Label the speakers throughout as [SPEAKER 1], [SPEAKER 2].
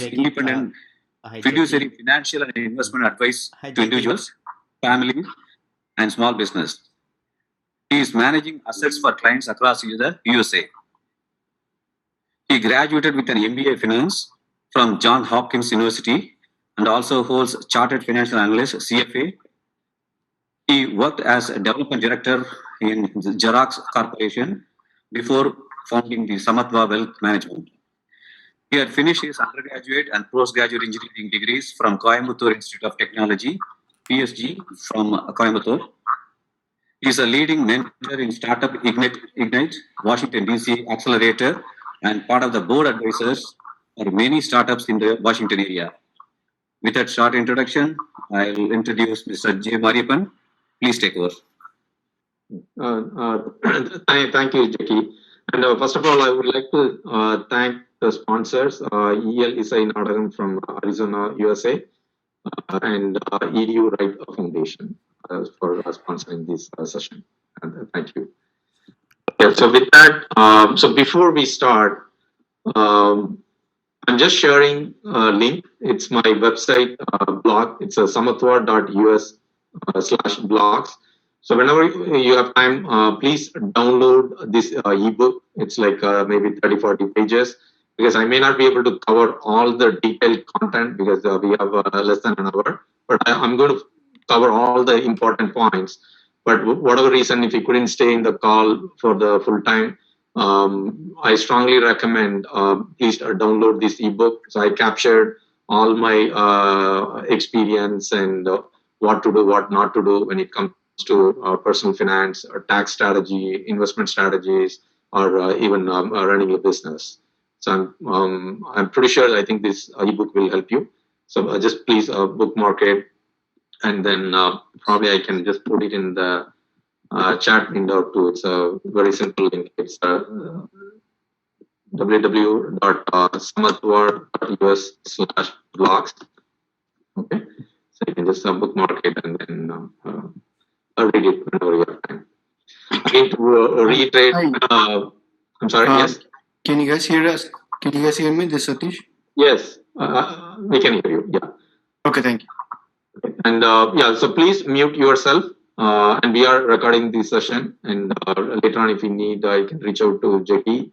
[SPEAKER 1] independent fiduciary financial and investment advice to individuals, families, and small business. He is managing assets for clients across the USA. He graduated with an MBA Finance from Johns Hopkins University and also holds Chartered Financial Analyst (CFA). He worked as a development director in the Xerox Corporation before founding the SAMATVA Wealth Management. He had finished his undergraduate and postgraduate engineering degrees from Coimbatore Institute of Technology, PSG from Coimbatore. He is a leading mentor in Startup Ignite, Washington, D.C. Accelerator, and part of the board advisors for many startups in the Washington area. With that short introduction, I'll introduce Mr. Jayamariyappan. Please take over.
[SPEAKER 2] Thank you, Jackie. And first of all, I would like to thank the sponsors, EL Isai Nadagam from Arizona, USA, and EDU Right Foundation for sponsoring this session. And thank you. Okay, so with that, so before we start, I'm just sharing a link. It's my website blog. It's samatva.us/blogs. So whenever you have time, please download this ebook. It's like maybe 30-40 pages, because I may not be able to cover all the detailed content because we have less than an hour. But I'm going to cover all the important points. But whatever reason, if you couldn't stay in the call for the full time, I strongly recommend please download this ebook. So I captured all my experience and what to do, what not to do when it comes to personal finance, or tax strategy, investment strategies, or even running a business. So I'm pretty sure I think this ebook will help you. So just please bookmark it, and then probably I can just put it in the chat window too. It's a very simple link. It's www.samatva.us/blogs. Okay, so you can just bookmark it and then read it whenever you have time. Again, to reiterate, I'm sorry. Yes.
[SPEAKER 3] Can you guys hear us? Can you guys hear me? This is Satish.
[SPEAKER 2] Yes, we can hear you. Yeah.
[SPEAKER 3] Okay, thank you.
[SPEAKER 2] Okay. And yeah, so please mute yourself. And we are recording this session. And later on, if you need, I can reach out to Jackie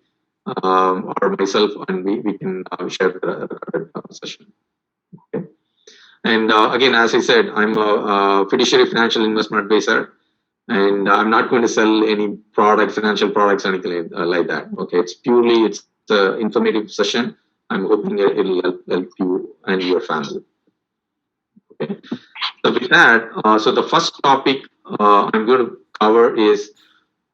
[SPEAKER 2] or myself, and we can share the recorded session. Okay. And again, as I said, I'm a fiduciary financial investment advisor, and I'm not going to sell any products, financial products, anything like that. Okay, it's an informative session. I'm hoping it'll help you and your family. Okay. So with that, so the first topic I'm going to cover is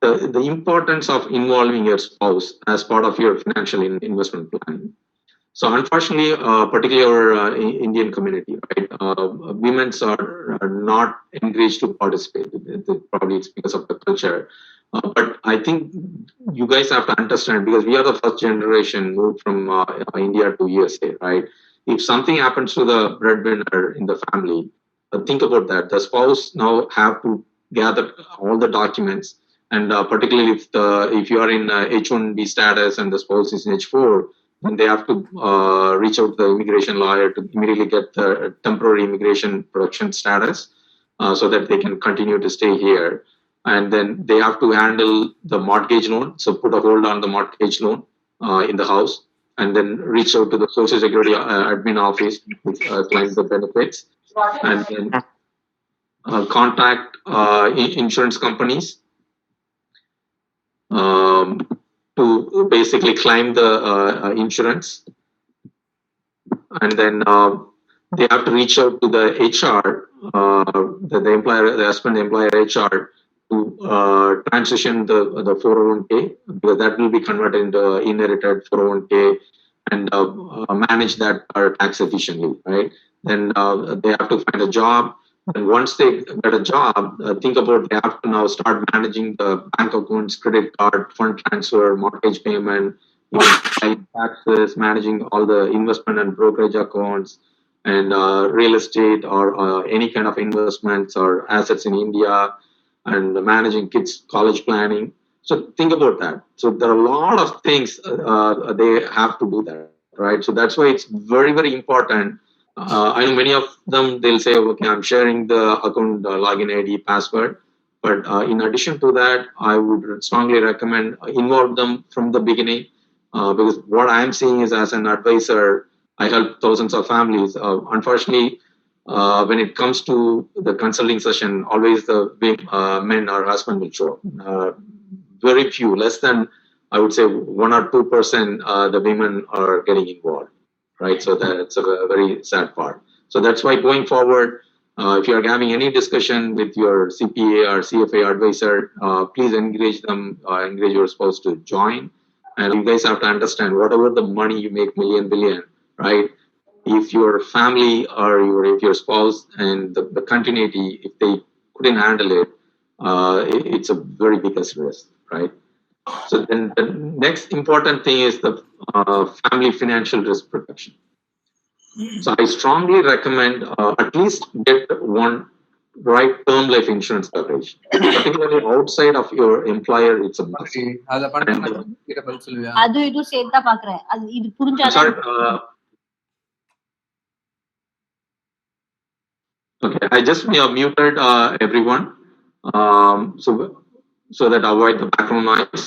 [SPEAKER 2] the importance of involving your spouse as part of your financial investment planning. So unfortunately, particularly our Indian community, right, women are not encouraged to participate. Probably it's because of the culture. But I think you guys have to understand, because we are the first generation moved from India to USA, right? If something happens to the breadwinner in the family, think about that. The spouse now have to gather all the documents, and particularly if you are in H-1B status and the spouse is in H-4, then they have to reach out to the immigration lawyer to immediately get the temporary immigration protection status so that they can continue to stay here. And then they have to handle the mortgage loan, so put a hold on the mortgage loan in the house, and then reach out to the Social Security admin office to claim the benefits, and then contact insurance companies to basically claim the insurance, and then they have to reach out to the HR, the employer, the husband employer HR, to transition the 401k, because that will be converted into inherited 401k, and manage that tax efficiently, right? Then they have to find a job. And once they get a job, think about they have to now start managing the bank accounts, credit card, fund transfer, mortgage payment, taxes, managing all the investment and brokerage accounts, and real estate or any kind of investments or assets in India, and managing kids' college planning. So think about that. So there are a lot of things they have to do that, right? So that's why it's very, very important. I know many of them, they'll say, okay, I'm sharing the account login ID, password. But in addition to that, I would strongly recommend involve them from the beginning, because what I'm seeing is, as an advisor, I help thousands of families. Unfortunately, when it comes to the consulting session, always the men or husband will show up. Very few, less than, I would say, 1 or 2%, the women are getting involved, right? So that's a very sad part. So that's why going forward, if you are having any discussion with your CPA or CFA advisor, please encourage them, encourage your spouse to join. And you guys have to understand, whatever the money you make, million, billion, right? If your family or if your spouse and the continuity, if they couldn't handle it, it's a very biggest risk, right? So then the next important thing is the family financial risk protection. So I strongly recommend at least get one right term life insurance coverage, particularly outside of your employer. It's a must.
[SPEAKER 4] அது இது சேர்த்தா பாக்குறேன். அது இது புரிஞ்சாதான்.
[SPEAKER 2] Sorry, okay, I just muted everyone, so that avoid the background noise.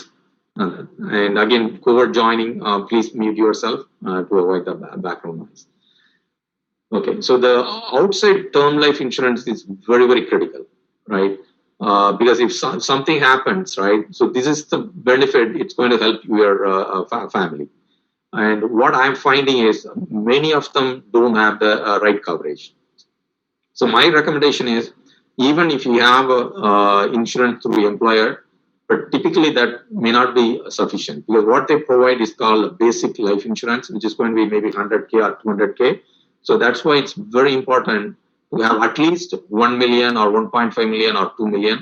[SPEAKER 2] And again, whoever joining, please mute yourself to avoid the background noise. Okay, so the outside term life insurance is very, very critical, right? Because if something happens, right, so this is the benefit, it's going to help your family. And what I'm finding is many of them don't have the right coverage. So my recommendation is, even if you have insurance through employer, but typically that may not be sufficient, because what they provide is called basic life insurance, which is going to be maybe 100K or 200K. So that's why it's very important to have at least 1 million or 1.5 million or 2 million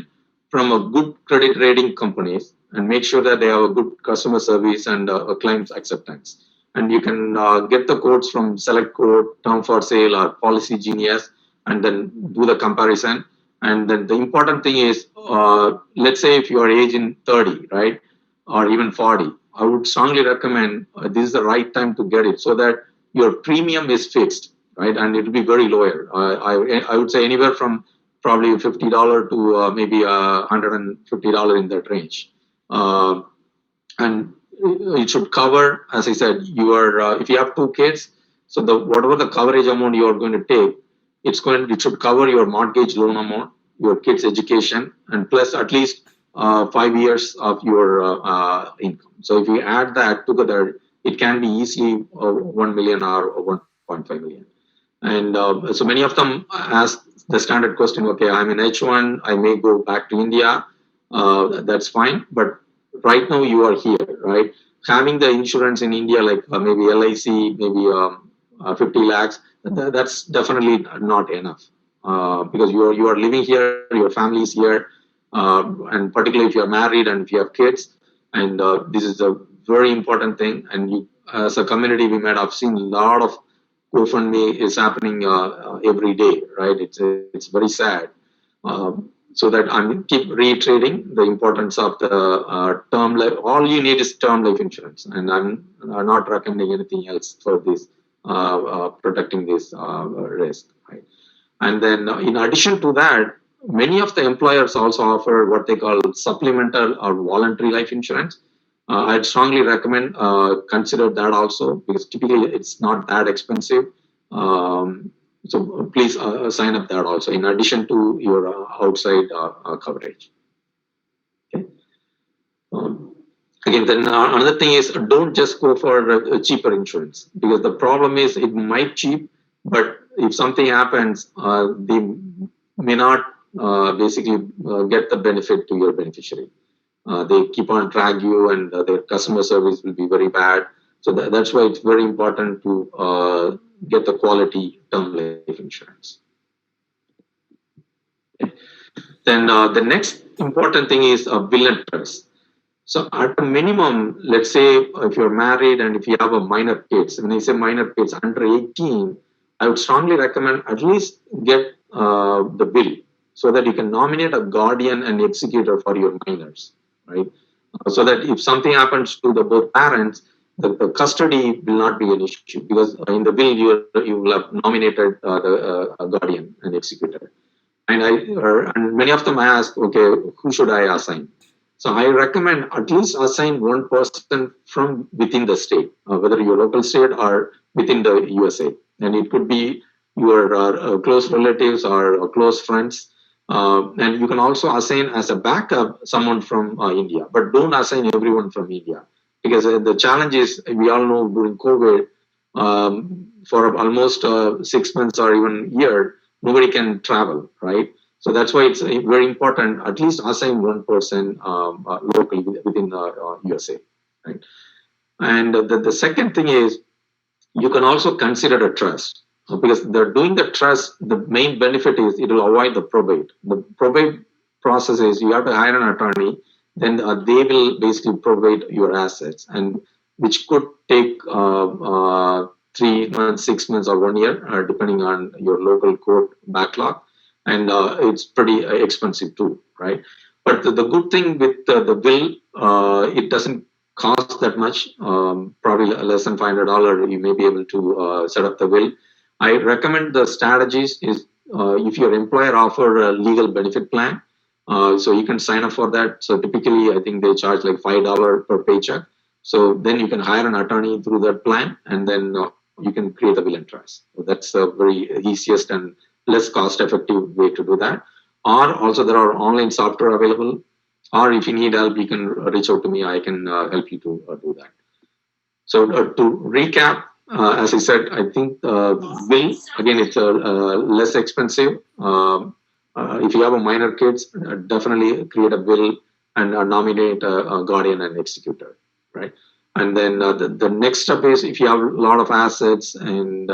[SPEAKER 2] from a good credit rating companies, and make sure that they have a good customer service and claims acceptance. And you can get the quotes from Select Quote, Term for Sale, or Policy Genius, and then do the comparison. And then the important thing is, let's say if you are age in 30, right, or even 40, I would strongly recommend this is the right time to get it, so that your premium is fixed, right, and it will be very lower. I would say anywhere from probably $50 to maybe $150 in that range, and it should cover, as I said, your if you have 2 kids, so the whatever the coverage amount you are going to take, it should cover your mortgage loan amount, your kids' education, and plus at least 5 years of your income. So if you add that together, it can be easily 1 million or 1.5 million. And so many of them ask the standard question, okay, I'm in H1, I may go back to India, that's fine, but right now you are here, right? Having the insurance in India, like maybe LIC, maybe 50 lakhs, that's definitely not enough, because you are living here, your family is here, and particularly if you are married and if you have kids, and this is a very important thing. And you, as a community, we might have seen a lot of GoFundMe is happening every day, right? It's very sad. So that I keep reiterating the importance of the term life. All you need is term life insurance, and I'm not recommending anything else for this protecting this risk, right? And then in addition to that, many of the employers also offer what they call supplemental or voluntary life insurance. I'd strongly recommend consider that also, because typically it's not that expensive. So please sign up that also, in addition to your outside coverage. Okay. Again, then another thing is, don't just go for cheaper insurance, because the problem is it might cheap, but if something happens, they may not basically get the benefit to your beneficiary. They keep on drag you, and their customer service will be very bad. So that's why it's very important to get the quality term life insurance. Okay. Then the next important thing is will and trust. So at a minimum, let's say if you're married and if you have a minor kids, when I say minor kids under 18, I would strongly recommend at least get the will, so that you can nominate a guardian and executor for your minors, right? So that if something happens to the both parents, the custody will not be an issue because in the will you will have nominated the guardian and executor. And many of them ask, okay, who should I assign? So I recommend at least assign one person from within the state, whether your local state or within the USA. And it could be your close relatives or close friends. And you can also assign as a backup someone from India, but don't assign everyone from India. Because the challenge is, we all know during COVID, for almost 6 months or even a year, nobody can travel, right? So that's why it's very important, at least assign one person locally within the USA, right? And the second thing is, you can also consider a trust because they're doing the trust. The main benefit is it will avoid the probate. The probate process is you have to hire an attorney, then they will basically probate your assets, and which could take 3 months, 6 months, or 1 year, depending on your local court backlog. And it's pretty expensive too, right? But the good thing with the will, it doesn't cost that much, probably less than $500. You may be able to set up the will. I recommend the strategies is if your employer offer a legal benefit plan, so you can sign up for that. So typically, I think they charge like $5 per paycheck. So then you can hire an attorney through that plan, and then you can create a will and trust. So that's a very easiest and less cost-effective way to do that. Or also there are online software available. Or if you need help, you can reach out to me. I can help you to do that. So to recap, as I said, I think will, again, it's less expensive. If you have a minor kids, definitely create a will and nominate a guardian and executor, right? And then the next step is, if you have a lot of assets and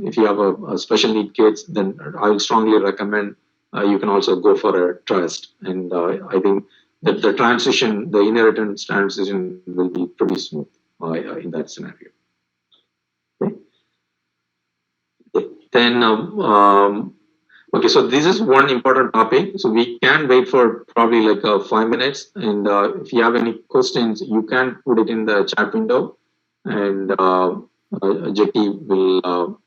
[SPEAKER 2] if you have a special need kids, then I will strongly recommend you can also go for a trust. And I think that the transition, the inheritance transition will be pretty smooth in that scenario. Okay. Then, okay, so this is one important topic. So we can wait for probably like 5 minutes. And if you have any questions, you can put it in the chat window. And Jackie will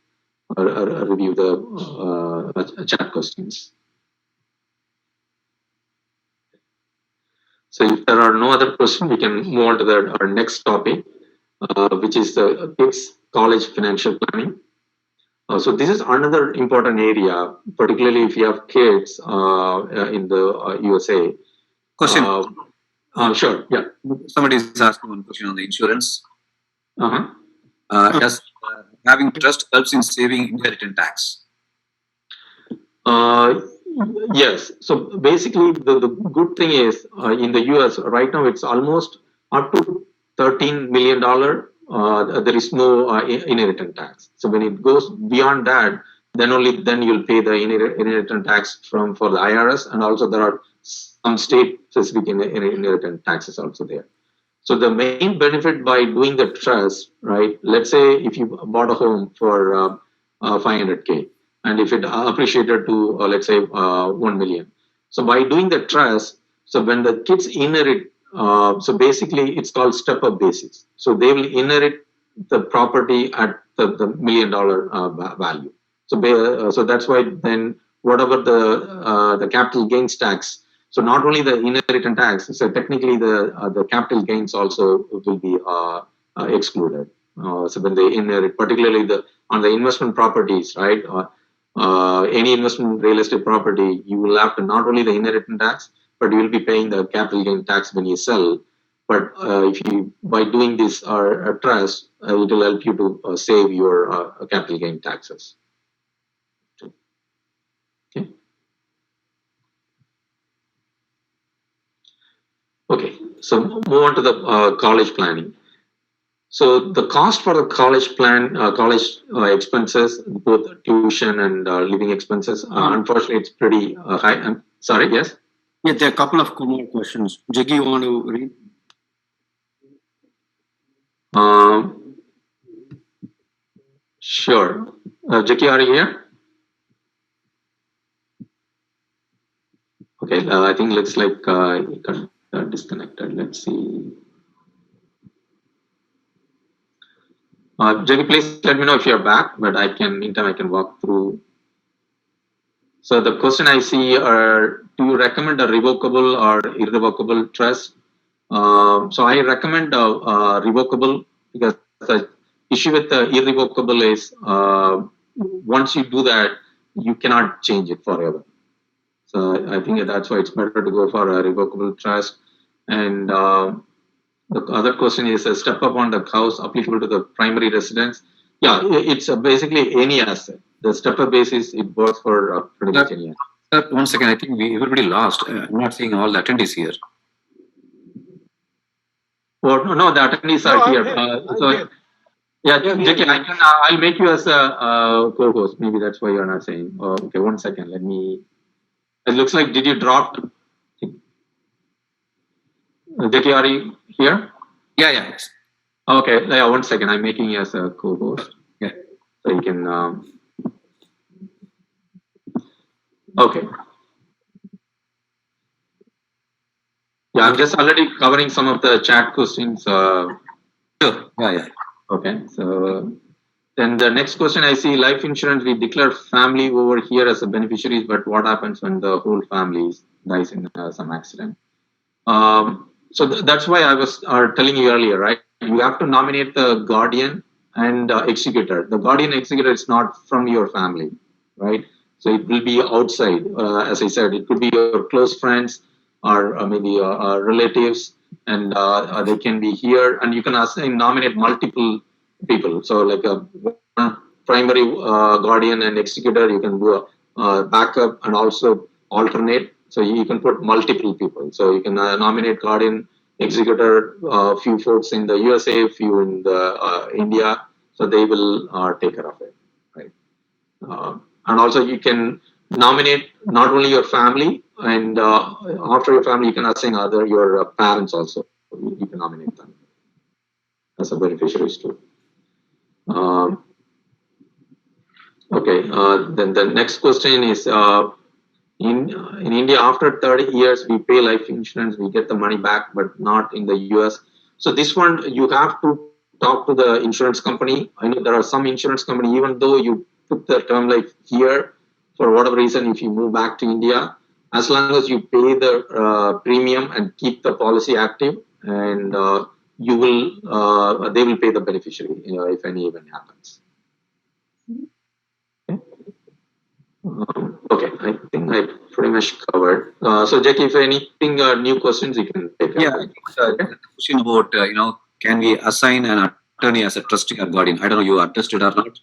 [SPEAKER 2] review the chat questions. So if there are no other questions, we can move on to our next topic, which is the kids' college financial planning. So this is another important area, particularly if you have kids in the USA.
[SPEAKER 1] Question.
[SPEAKER 2] Sure, yeah.
[SPEAKER 1] Somebody is asking one question on the insurance.
[SPEAKER 2] Uh-huh.
[SPEAKER 1] Does having trust helps in saving inheritance tax?
[SPEAKER 2] Yes. So basically, the good thing is in the US right now, it's almost up to $13 million. There is no inheritance tax. So when it goes beyond that, then only then you'll pay the inheritance tax for the IRS, and also there are some state specific inheritance taxes also there. So the main benefit by doing the trust, right? Let's say if you bought a home for 500K, and if it appreciated to let's say 1 million. So by doing the trust, so when the kids inherit, so basically it's called step-up basis. So they will inherit the property at the $1 million value. So so that's why then whatever the capital gains tax. So not only the inheritance tax, so technically the capital gains also will be excluded. So when they inherit, particularly on the investment properties, right? Any investment real estate property, you will have to not only the inheritance tax, but you will be paying the capital gain tax when you sell. But if you, by doing this trust, it will help you to save your capital gain taxes. Okay. Okay. So move on to the college planning. So the cost for the college plan, college expenses, both tuition and living expenses, unfortunately, it's pretty high. I'm sorry, yes?
[SPEAKER 3] Yeah, there are a couple of more questions. Jiggy, you want to read?
[SPEAKER 2] Sure. Jackie, are you here? Okay, I think looks like he got disconnected. Let's see. Jackie, please let me know if you're back, but meantime I can walk through. So the question I see are, do you recommend a revocable or irrevocable trust? So I recommend revocable, because the issue with the irrevocable is once you do that, you cannot change it forever. So I think that's why it's better to go for a revocable trust. And the other question is a step up on the house applicable to the primary residence. Yeah, it's basically any asset. The step up basis, it works for pretty much any asset.
[SPEAKER 1] Sir, 1 second. I think everybody lost. I'm not seeing all the attendees here.
[SPEAKER 2] Oh, no, the attendees are here. Yeah, Jackie, I'll make you as a co-host. Maybe that's why you're not saying. Oh, okay, 1 second. Let me. It looks like, did you drop? Jackie, are you here?
[SPEAKER 1] Yeah, yeah. Yes.
[SPEAKER 2] Okay, yeah, 1 second. I'm making you as a co-host.
[SPEAKER 1] Yeah.
[SPEAKER 2] So you can. Okay. Yeah, I'm just already covering some of the chat questions.
[SPEAKER 1] Sure. Yeah, yeah.
[SPEAKER 2] Okay, so then the next question I see, life insurance, we declare family over here as a beneficiaries, but what happens when the whole family dies in some accident? So that's why I was telling you earlier, right? You have to nominate the guardian and executor. The guardian executor is not from your family, right? So it will be outside. As I said, it could be your close friends or maybe relatives, and they can be here. And you can nominate multiple people. So like a one primary guardian and executor, you can do a backup and also alternate. So you can put multiple people. So you can nominate guardian, executor, few folks in the USA, few in the India. So they will take care of it, right? And also you can nominate not only your family, and after your family, you can assign your parents also. You can nominate them as a beneficiaries too. Okay. Then the next question is. In India, after 30 years, we pay life insurance, we get the money back, but not in the US. So this one, you have to talk to the insurance company. I know there are some insurance company, even though you took the term life here, for whatever reason, if you move back to India, as long as you pay the premium and keep the policy active, and they will pay the beneficiary if any event happens. Okay, I think I pretty much covered. So, Jackie, if anything new questions, you can take.
[SPEAKER 1] Yeah, I think question about can we assign an attorney as a trustee or guardian? I don't know, you are trusted or not.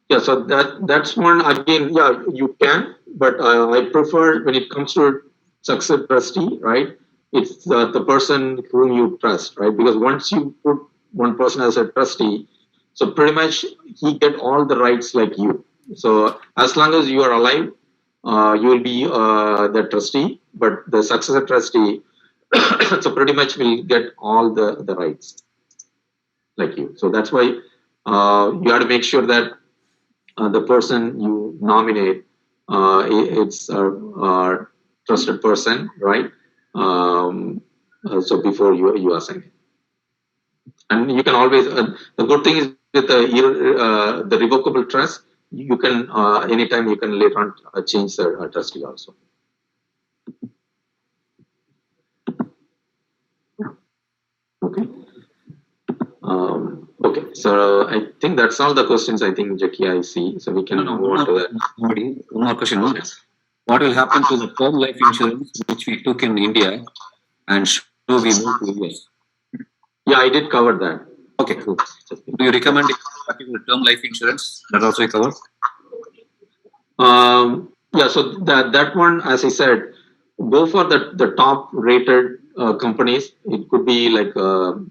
[SPEAKER 2] Yeah, so that's one again. Yeah, you can, but I prefer when it comes to successor trustee, right? It's the person whom you trust, right? Because once you put one person as a trustee, so pretty much he get all the rights like you. So as long as you are alive, you will be the trustee, but the successor trustee, so pretty much will get all the rights like you. So that's why you have to make sure that the person you nominate, it's a trusted person, right? So before you assign it. And you can always, the good thing is with the revocable trust, you can anytime you can later on change the trustee also. Okay. Okay, so I think that's all the questions I think, Jackie, I see. So we can move on to that.
[SPEAKER 1] One more question. What will happen to the term life insurance which we took in India and should we move to US?
[SPEAKER 2] Yeah, I did cover that.
[SPEAKER 1] Okay, cool. Do you recommend particular term life insurance? That also you covered?
[SPEAKER 2] Yeah, so that one, as I said, go for the top rated companies. It could be like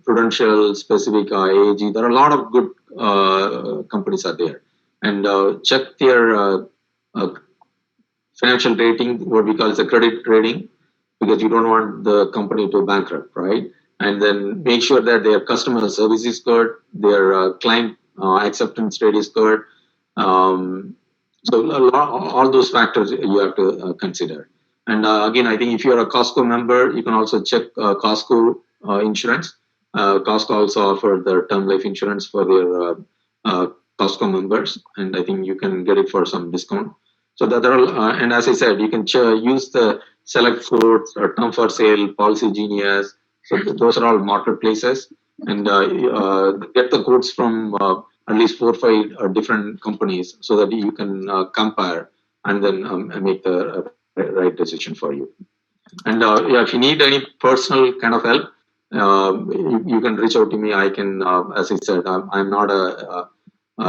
[SPEAKER 2] Prudential, Specific, AAG. There are a lot of good companies out there, and check their financial rating, what we call as a credit rating, because you don't want the company to bankrupt, right? And then make sure that their customer service is good, their client acceptance rate is good. So all those factors you have to consider. And again, I think if you're a Costco member, you can also check Costco insurance. Costco also offered their term life insurance for their Costco members, and I think you can get it for some discount. So that are all, and as I said, you can use the select codes or term for sale, Policy Genius. So those are all marketplaces, and get the codes from at least 4 or 5 different companies, so that you can compare and then make the right decision for you. And if you need any personal kind of help, you can reach out to me. I can, as I said, I'm not a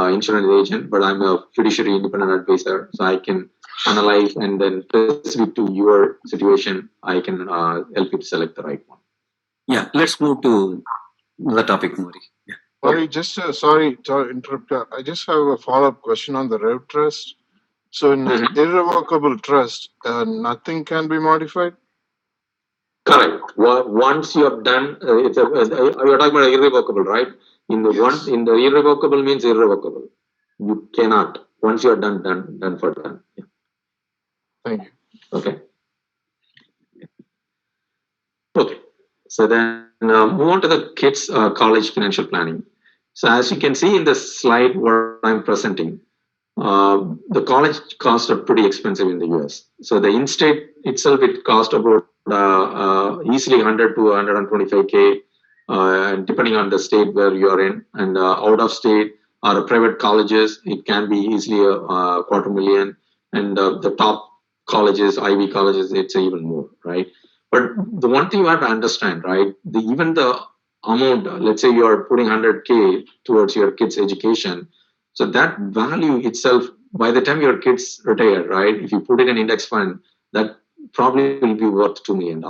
[SPEAKER 2] insurance agent, but I'm a fiduciary independent advisor, so I can analyze and then specific to your situation, I can help you to select the right one.
[SPEAKER 3] Yeah, let's move to the topic, Mori. Yeah.
[SPEAKER 5] Sorry to interrupt. I just have a follow-up question on the Rev Trust. So in irrevocable trust, nothing can be modified?
[SPEAKER 2] Correct. Once you have done, you're talking about irrevocable, right? In the irrevocable means irrevocable. You cannot. Once you are done for done. Yeah.
[SPEAKER 5] Thank you.
[SPEAKER 2] Okay. Okay. So then move on to the kids' college financial planning. So as you can see in the slide what I'm presenting, the college costs are pretty expensive in the US. So the in-state itself, it costs about easily 100 to 125K, depending on the state where you are in. And out of state or private colleges, it can be easily a $250,000. And the top colleges, Ivy colleges, it's even more, right? But the one thing you have to understand, right? Even the amount, let's say you are putting 100K towards your kids' education. So that value itself, by the time your kids retire, right? If you put it in index fund, that probably will be worth $2 million.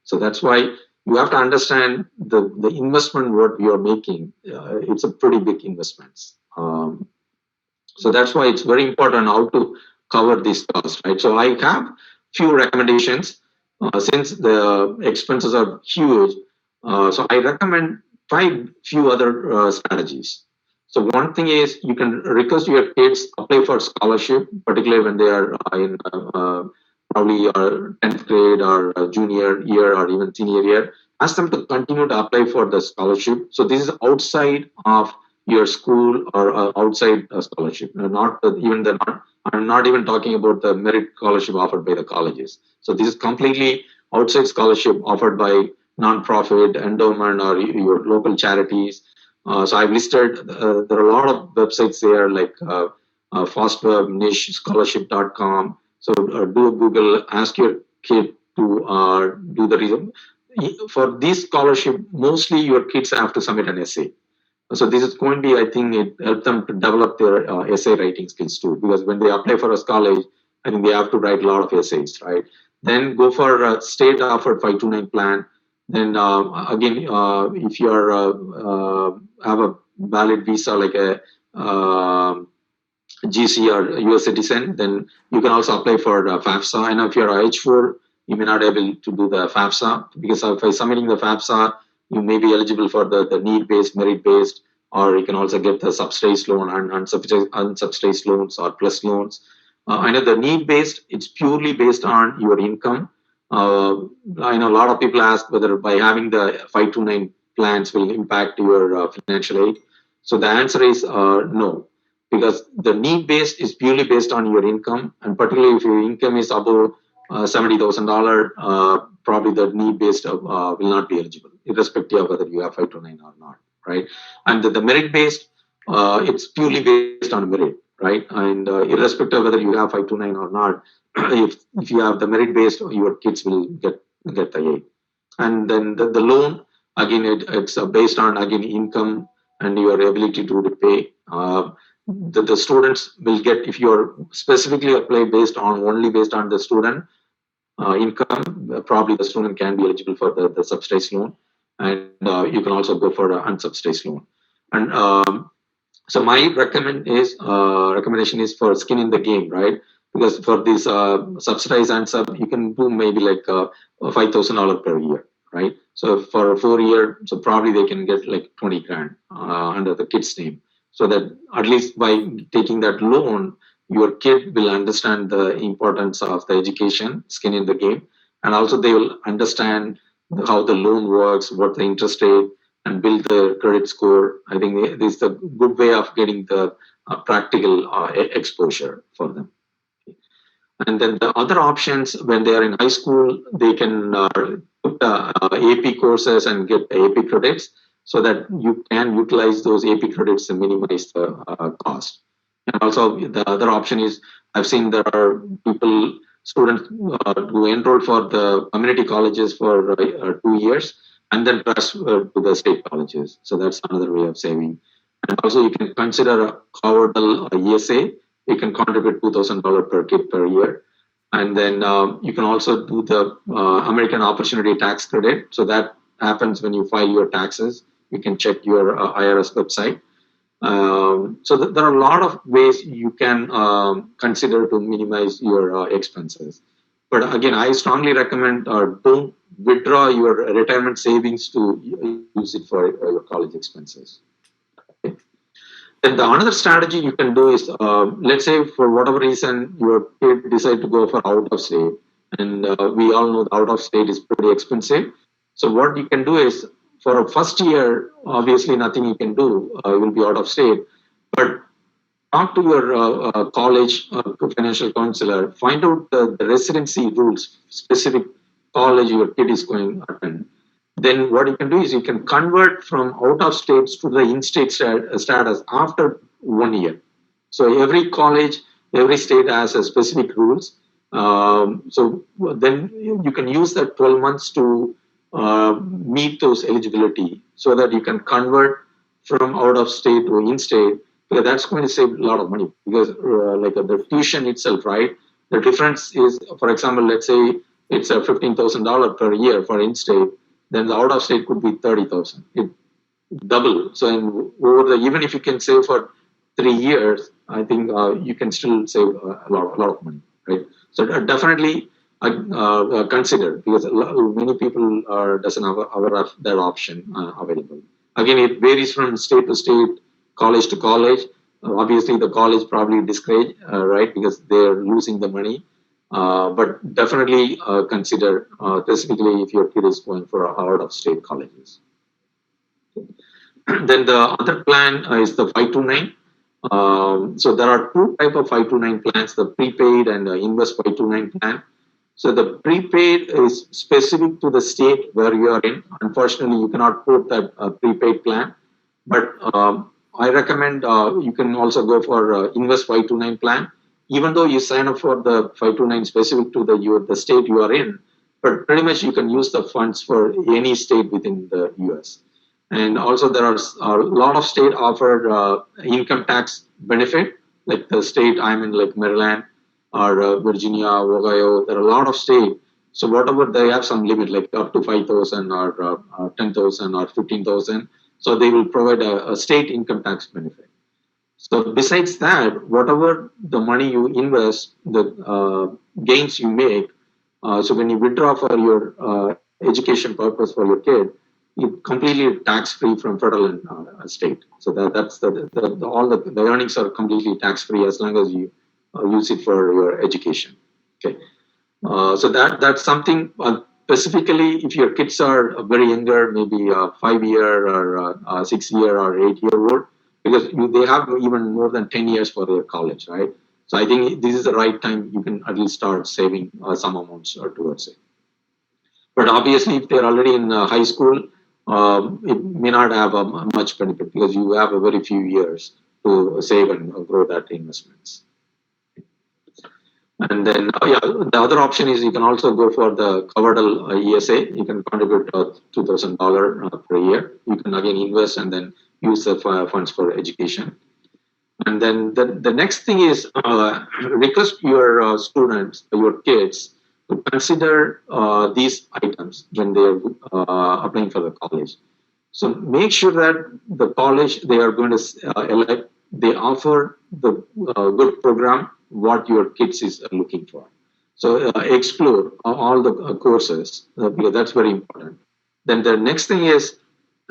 [SPEAKER 2] So that's why you have to understand the investment what you are making. It's a pretty big investment. So that's why it's very important how to cover these costs, right? So I have few recommendations since the expenses are huge. So I recommend few other strategies. So one thing is you can request your kids apply for scholarship, particularly when they are in probably 10th grade or junior year or even senior year. Ask them to continue to apply for the scholarship. So this is outside of your school or outside a scholarship. Not even I'm not even talking about the merit scholarship offered by the colleges. So this is completely outside scholarship offered by nonprofit, endowment, or your local charities. So I've listed, there are a lot of websites there like FastWeb, Niche, Scholarship.com. So do a Google, ask your kid to do the reason. For this scholarship, mostly your kids have to submit an essay. So this is going to be, I think, it helps them to develop their essay writing skills too. Because when they apply for a college, I think they have to write a lot of essays, right? Then go for a state offered 529 plan. Then again, if you are have a valid visa like a GC or US citizen, then you can also apply for FAFSA. And if you're a H4, you may not be able to do the FAFSA because by submitting the FAFSA, you may be eligible for the need-based, merit-based, or you can also get the subsidized loan and unsubsidized loans or plus loans. I know the need-based, it's purely based on your income. I know a lot of people ask whether by having the 529 plans will impact your financial aid. So the answer is no, because the need-based is purely based on your income, and particularly if your income is above $70,000, probably the need-based will not be eligible, irrespective of whether you have 529 or not, right? And the merit-based, it's purely based on merit, right? And irrespective of whether you have 529 or not, if you have the merit-based, your kids will get the aid. And then the loan, again, it's based on, again, income and your ability to repay. The students will get, if you're specifically apply only based on the student income, probably the student can be eligible for the subsidized loan, and you can also go for an unsubsidized loan. And so my recommendation is for skin in the game, right? Because for this subsidized and sub, you can do maybe like $5,000 per year, right? So for a 4 year, so probably they can get like 20 grand under the kid's name. So that at least by taking that loan, your kid will understand the importance of the education, skin in the game, and also they will understand how the loan works, what the interest rate, and build the credit score. I think this is a good way of getting the practical exposure for them. And then the other options, when they are in high school, they can put AP courses and get AP credits so that you can utilize those AP credits and minimize the cost. And also the other option is, I've seen there are students who enroll for the community colleges for 2 years and then transfer to the state colleges. So that's another way of saving. And also you can consider a Coverdell ESA. You can contribute $2,000 per kid per year. And then you can also do the American Opportunity Tax Credit. So that happens when you file your taxes. You can check your IRS website. So there are a lot of ways you can consider to minimize your expenses. But again, I strongly recommend don't withdraw your retirement savings to use it for your college expenses. And the another strategy you can do is, let's say for whatever reason your kid decide to go for out of state, and we all know the out of state is pretty expensive. So what you can do is, for a first year, obviously nothing you can do, you will be out of state, but talk to your college financial counselor, find out the residency rules, specific college your kid is going to attend. Then what you can do is you can convert from out of states to the in-state status after 1 year. So every college, every state has a specific rules. So then you can use that 12 months to meet those eligibility so that you can convert from out of state to in-state, because that's going to save a lot of money, because like the tuition itself, right? The difference is, for example, let's say it's a $15,000 per year for in-state, then the out of state could be 30,000. It double. So even if you can save for 3 years, I think you can still save a lot of money, right? So definitely consider, because many people doesn't have aware of that option available. Again, it varies from state to state, college to college. Obviously, the college probably discourage, right, because they're losing the money. But definitely consider, specifically if your kid is going for out-of-state colleges. Then the other plan is the 529. So there are two types of 529 plans, the prepaid and the invest 529 plan. So the prepaid is specific to the state where you are in. Unfortunately, you cannot put that prepaid plan. But I recommend you can also go for invest 529 plan, even though you sign up for the 529 specific to the state you are in, but pretty much you can use the funds for any state within the US. And also there are a lot of state offered income tax benefit, like the state I'm in, like Maryland or Virginia, Ohio, there are a lot of states. So whatever, they have some limit, like up to 5,000 or 10,000 or 15,000. So they will provide a state income tax benefit. So besides that, whatever the money you invest, the gains you make, so when you withdraw for your education purpose for your kid, it's completely tax-free from federal and state. So that's all the earnings are completely tax-free as long as you use it for your education. Okay, so that's something specifically if your kids are very younger, maybe 5-year or 6-year or 8-year-old. Because they have even more than 10 years for their college, right? So I think this is the right time you can at least start saving some amounts towards it. But obviously, if they're already in high school, it may not have much benefit because you have a very few years to save and grow that investments. And then, the other option is you can also go for the Coverdell ESA. You can contribute $2,000 per year. You can again invest and then use the funds for education. And then the next thing is request your students, your kids, to consider these items when they are applying for the college. So make sure that the college they are going to elect, they offer the good program what your kids is looking for. So explore all the courses, because that's very important. Then the next thing is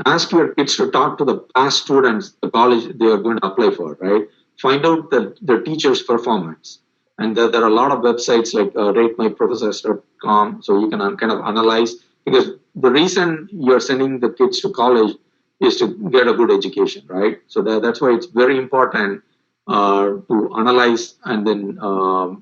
[SPEAKER 2] ask your kids to talk to the past students, the college they are going to apply for, right? Find out the teacher's performance. And there are a lot of websites like ratemyprofessors.com, so you can kind of analyze, because the reason you're sending the kids to college is to get a good education, right? So that's why it's very important to analyze and then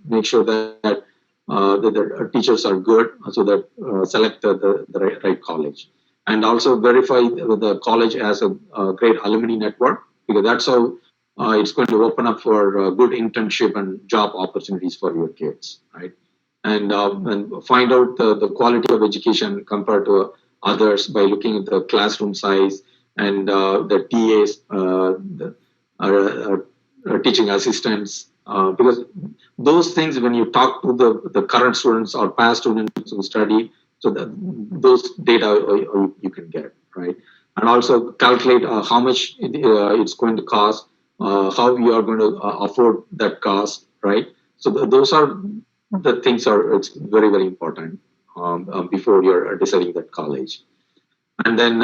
[SPEAKER 2] make sure that the teachers are good, so that select the right college, and also verify the college has a great alumni network, because that's how it's going to open up for good internship and job opportunities for your kids, right? And find out the quality of education compared to others by looking at the classroom size and the TAs, teaching assistants, because those things, when you talk to the current students or past students who study, so that those data you can get, right? And also calculate how much it's going to cost, how you are going to afford that cost, right? So those are the things it's very, very important before you're deciding that college. And then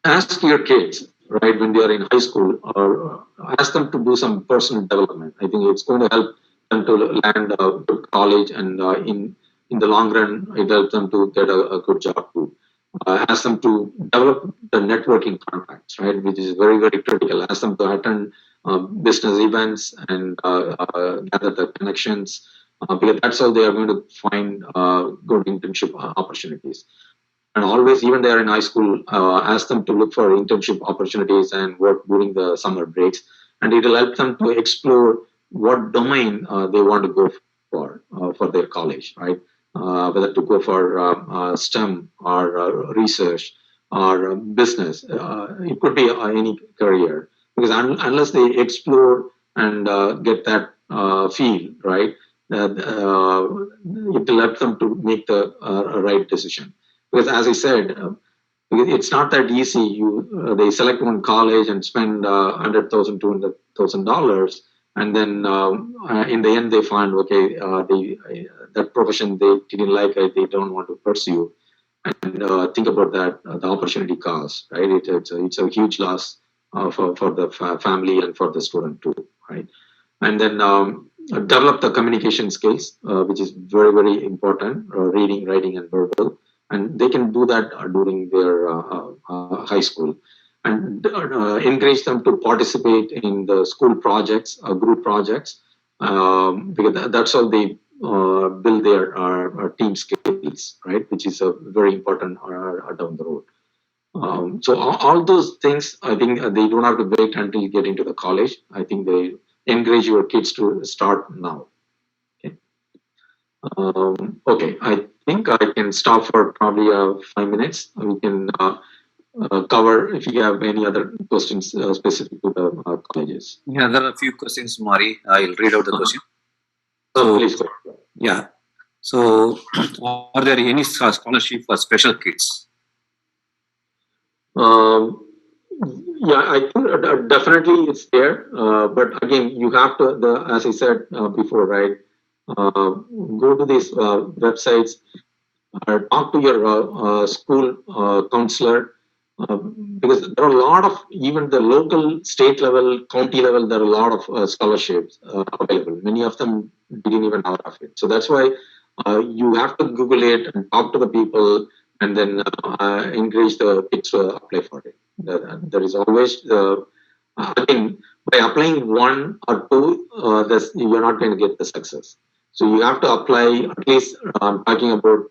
[SPEAKER 2] ask your kids, right, when they are in high school, or ask them to do some personal development. I think it's going to help them to land a good college, and in the long run, it helps them to get a good job too. Ask them to develop the networking contacts, right, which is very, very critical. Ask them to attend business events and gather the connections, because that's how they are going to find good internship opportunities. And always, even they are in high school, ask them to look for internship opportunities and work during the summer breaks, and it will help them to explore what domain they want to go for their college, right? Whether to go for STEM or research or business. It could be any career, because unless they explore and get that feel, right, it will help them to make the right decision. Because as I said, it's not that easy. They select one college and spend $100,000, $200,000, and then in the end they find, okay, that profession they didn't like, they don't want to pursue. And think about that, the opportunity cost, right? It's a huge loss for the family and for the student too, right? And then develop the communication skills, which is very, very important, reading, writing, and verbal. And they can do that during their high school. And encourage them to participate in the school projects, group projects, because that's how they build their team skills, right? Which is very important down the road. So all those things, I think they don't have to wait until you get into the college. I think they encourage your kids to start now. Okay, I think I can stop for probably 5 minutes. We can cover if you have any other questions specific to the colleges.
[SPEAKER 1] Yeah, there are a few questions, Mari. I'll read out the question.
[SPEAKER 2] Please go.
[SPEAKER 1] Yeah. So, are there any scholarship for special kids?
[SPEAKER 2] Yeah, I think definitely it's there. But again, you have to, as I said before, right? Go to these websites, talk to your school counselor, because there are a lot of, even the local, state level, county level, there are a lot of scholarships available. Many of them didn't even know of it. So that's why you have to Google it and talk to the people, and then encourage the kids to apply for it. There is always, again, by applying one or two, you're not going to get the success. So you have to apply at least, I'm talking about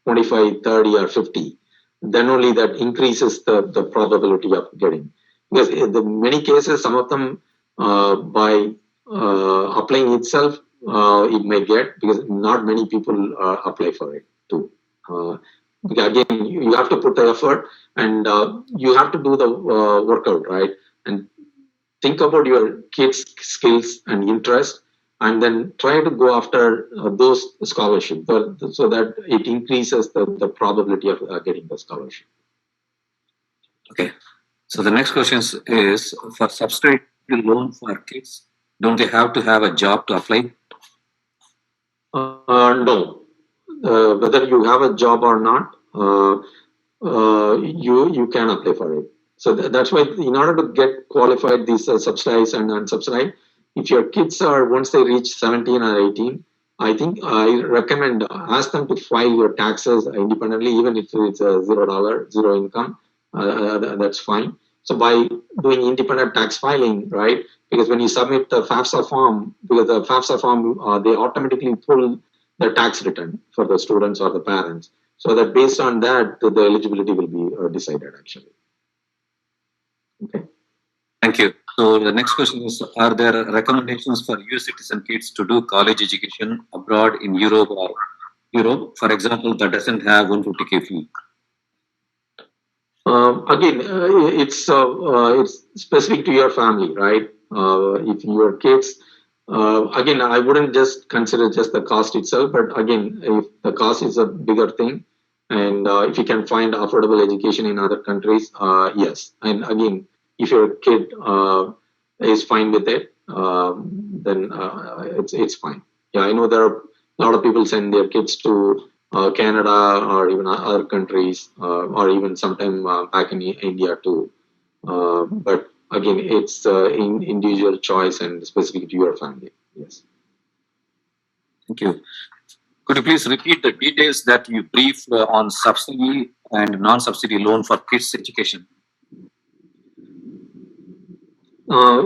[SPEAKER 2] 25, 30, or 50. Then only that increases the probability of getting. Because in many cases, some of them, by applying itself, it may get, because not many people apply for it too. Again, you have to put the effort, and you have to do the workout, right? And think about your kids' skills and interests, and then try to go after those scholarships, so that it increases the probability of getting the scholarship.
[SPEAKER 1] Okay. So the next question is, for subsidized loan for kids, don't they have to have a job to apply?
[SPEAKER 2] No. Whether you have a job or not, you can apply for it. So that's why, in order to get qualified, these subsidized and unsubsidized, if your kids are, once they reach 17 or 18, I think I recommend ask them to file your taxes independently, even if it's $0, zero income. that's fine. So by doing independent tax filing, right? Because when you submit the FAFSA form, because the FAFSA form, they automatically pull the tax return for the students or the parents. So that based on that, the eligibility will be decided actually. Okay.
[SPEAKER 1] Thank you. So the next question is, are there recommendations for US citizen kids to do college education abroad in Europe or Europe, for example, that doesn't have 150K fee?
[SPEAKER 2] Again, it's specific to your family, right? If your kids, again, I wouldn't just consider just the cost itself, but again, if the cost is a bigger thing, and if you can find affordable education in other countries, yes. And again, if your kid is fine with it, then it's fine. Yeah, I know there are a lot of people send their kids to Canada or even other countries, or even sometime back in India too. But again, it's individual choice and specific to your family. Yes.
[SPEAKER 1] Thank you. Could you please repeat the details that you briefed on subsidy and non-subsidy loan for kids' education?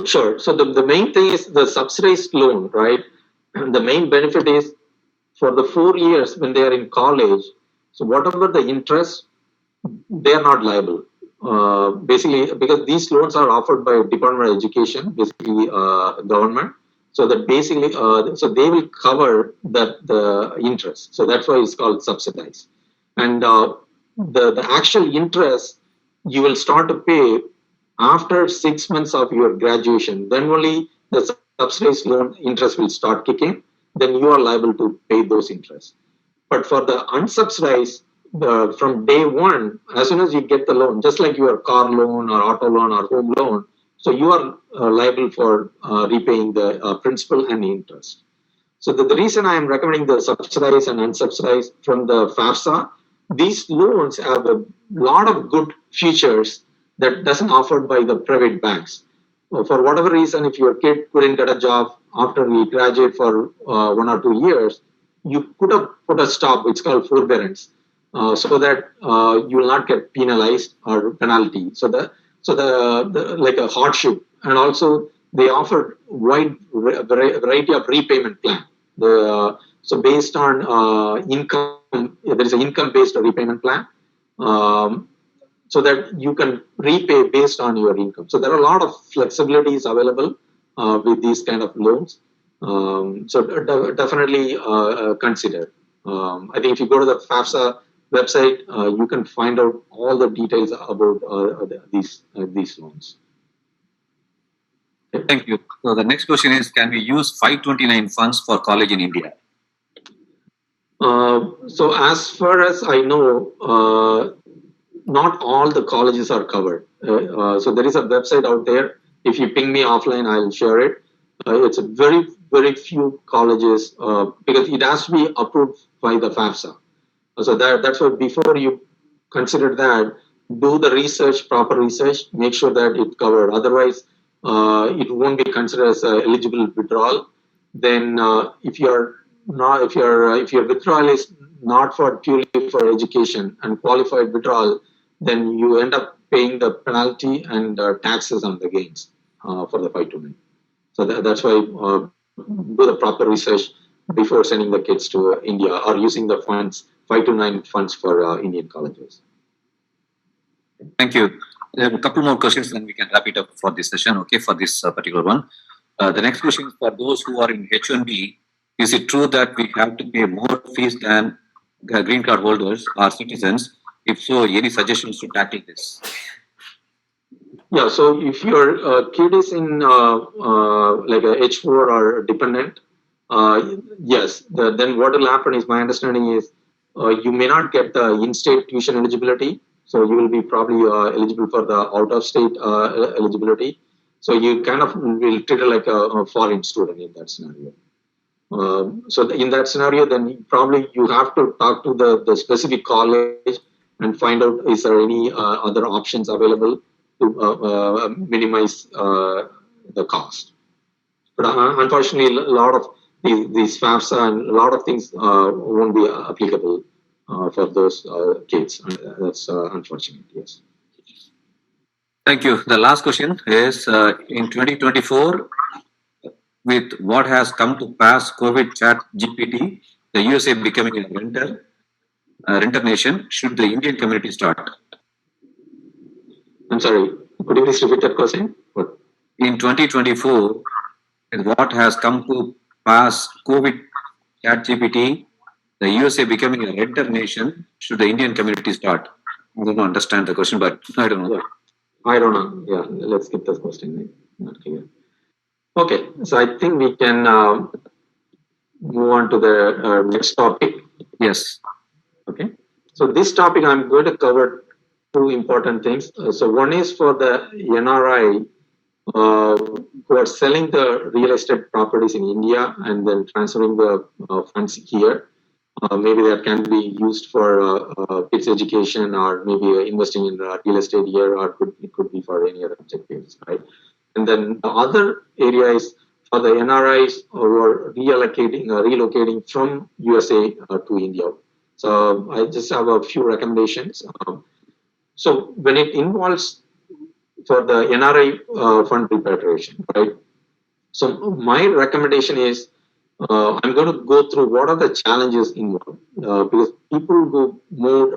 [SPEAKER 2] Sure. So the main thing is the subsidized loan, right? The main benefit is for the 4 years when they are in college. So whatever the interest, they are not liable. Basically, because these loans are offered by Department of Education, basically government. So that basically, so they will cover the interest. So that's why it's called subsidized. And the actual interest you will start to pay after 6 months of your graduation. Then only the subsidized loan interest will start kicking. Then you are liable to pay those interests. But for the unsubsidized, from day one, as soon as you get the loan, just like your car loan or auto loan or home loan, so you are liable for repaying the principal and interest. So the reason I am recommending the subsidized and unsubsidized from the FAFSA, these loans have a lot of good features that doesn't offered by the private banks. For whatever reason, if your kid couldn't get a job after we graduate for 1 or 2 years, you could have put a stop. It's called forbearance, so that you will not get penalized or penalty. So the like a hardship, and also they offer wide variety of repayment plan. So based on income, there is an income-based repayment plan. So that you can repay based on your income. So there are a lot of flexibilities available with these kind of loans. So definitely consider. I think if you go to the FAFSA website, you can find out all the details about these loans.
[SPEAKER 1] Okay. Thank you. So the next question is, can we use 529 funds for college in India?
[SPEAKER 2] So as far as I know, not all the colleges are covered. So there is a website out there. If you ping me offline, I'll share it. It's a very, very few colleges because it has to be approved by the FAFSA. So that's why before you consider that, do the research, proper research, make sure that it's covered. Otherwise, it won't be considered as an eligible withdrawal. Then if your withdrawal is not for purely for education and qualified withdrawal, then you end up paying the penalty and taxes on the gains for the 529. So that's why do the proper research before sending the kids to India or using the funds, 529 funds for Indian colleges.
[SPEAKER 1] Thank you. There are a couple more questions, then we can wrap it up for this session, okay, for this particular one. The next question is for those who are in H1B. Is it true that we have to pay more fees than green card holders or citizens? If so, any suggestions to tackle this?
[SPEAKER 2] Yeah, so if your kid is in like a H4 or dependent, yes, then what will happen is, my understanding is you may not get the in-state tuition eligibility. So you will be probably eligible for the out-of-state eligibility. So you kind of will treat it like a foreign student in that scenario. So in that scenario, then probably you have to talk to the specific college and find out is there any other options available to minimize the cost. But unfortunately, a lot of these FAFSA and a lot of things won't be applicable for those kids. That's unfortunate, yes.
[SPEAKER 1] Thank you. The last question is in 2024, with what has come to pass, COVID chat GPT, the USA becoming a renter nation, should the Indian community start?
[SPEAKER 2] I'm sorry. Could you please repeat that question? What?
[SPEAKER 1] In 2024, with what has come to pass, COVID chat GPT, the USA becoming a renter nation, should the Indian community start? I don't understand the question, but I don't know.
[SPEAKER 2] I don't know. Yeah, let's skip this question. Not clear. Okay, so I think we can move on to the next topic.
[SPEAKER 1] Yes.
[SPEAKER 2] Okay, so this topic I'm going to cover two important things. So one is for the NRI who are selling the real estate properties in India and then transferring the funds here. Maybe that can be used for kids' education or maybe investing in real estate here, or it could be for any other objectives, right? And then the other area is for the NRIs who are relocating from USA to India. So I just have a few recommendations. So when it involves for the NRI fund repatriation, right? So my recommendation is I'm going to go through what are the challenges involved because people who moved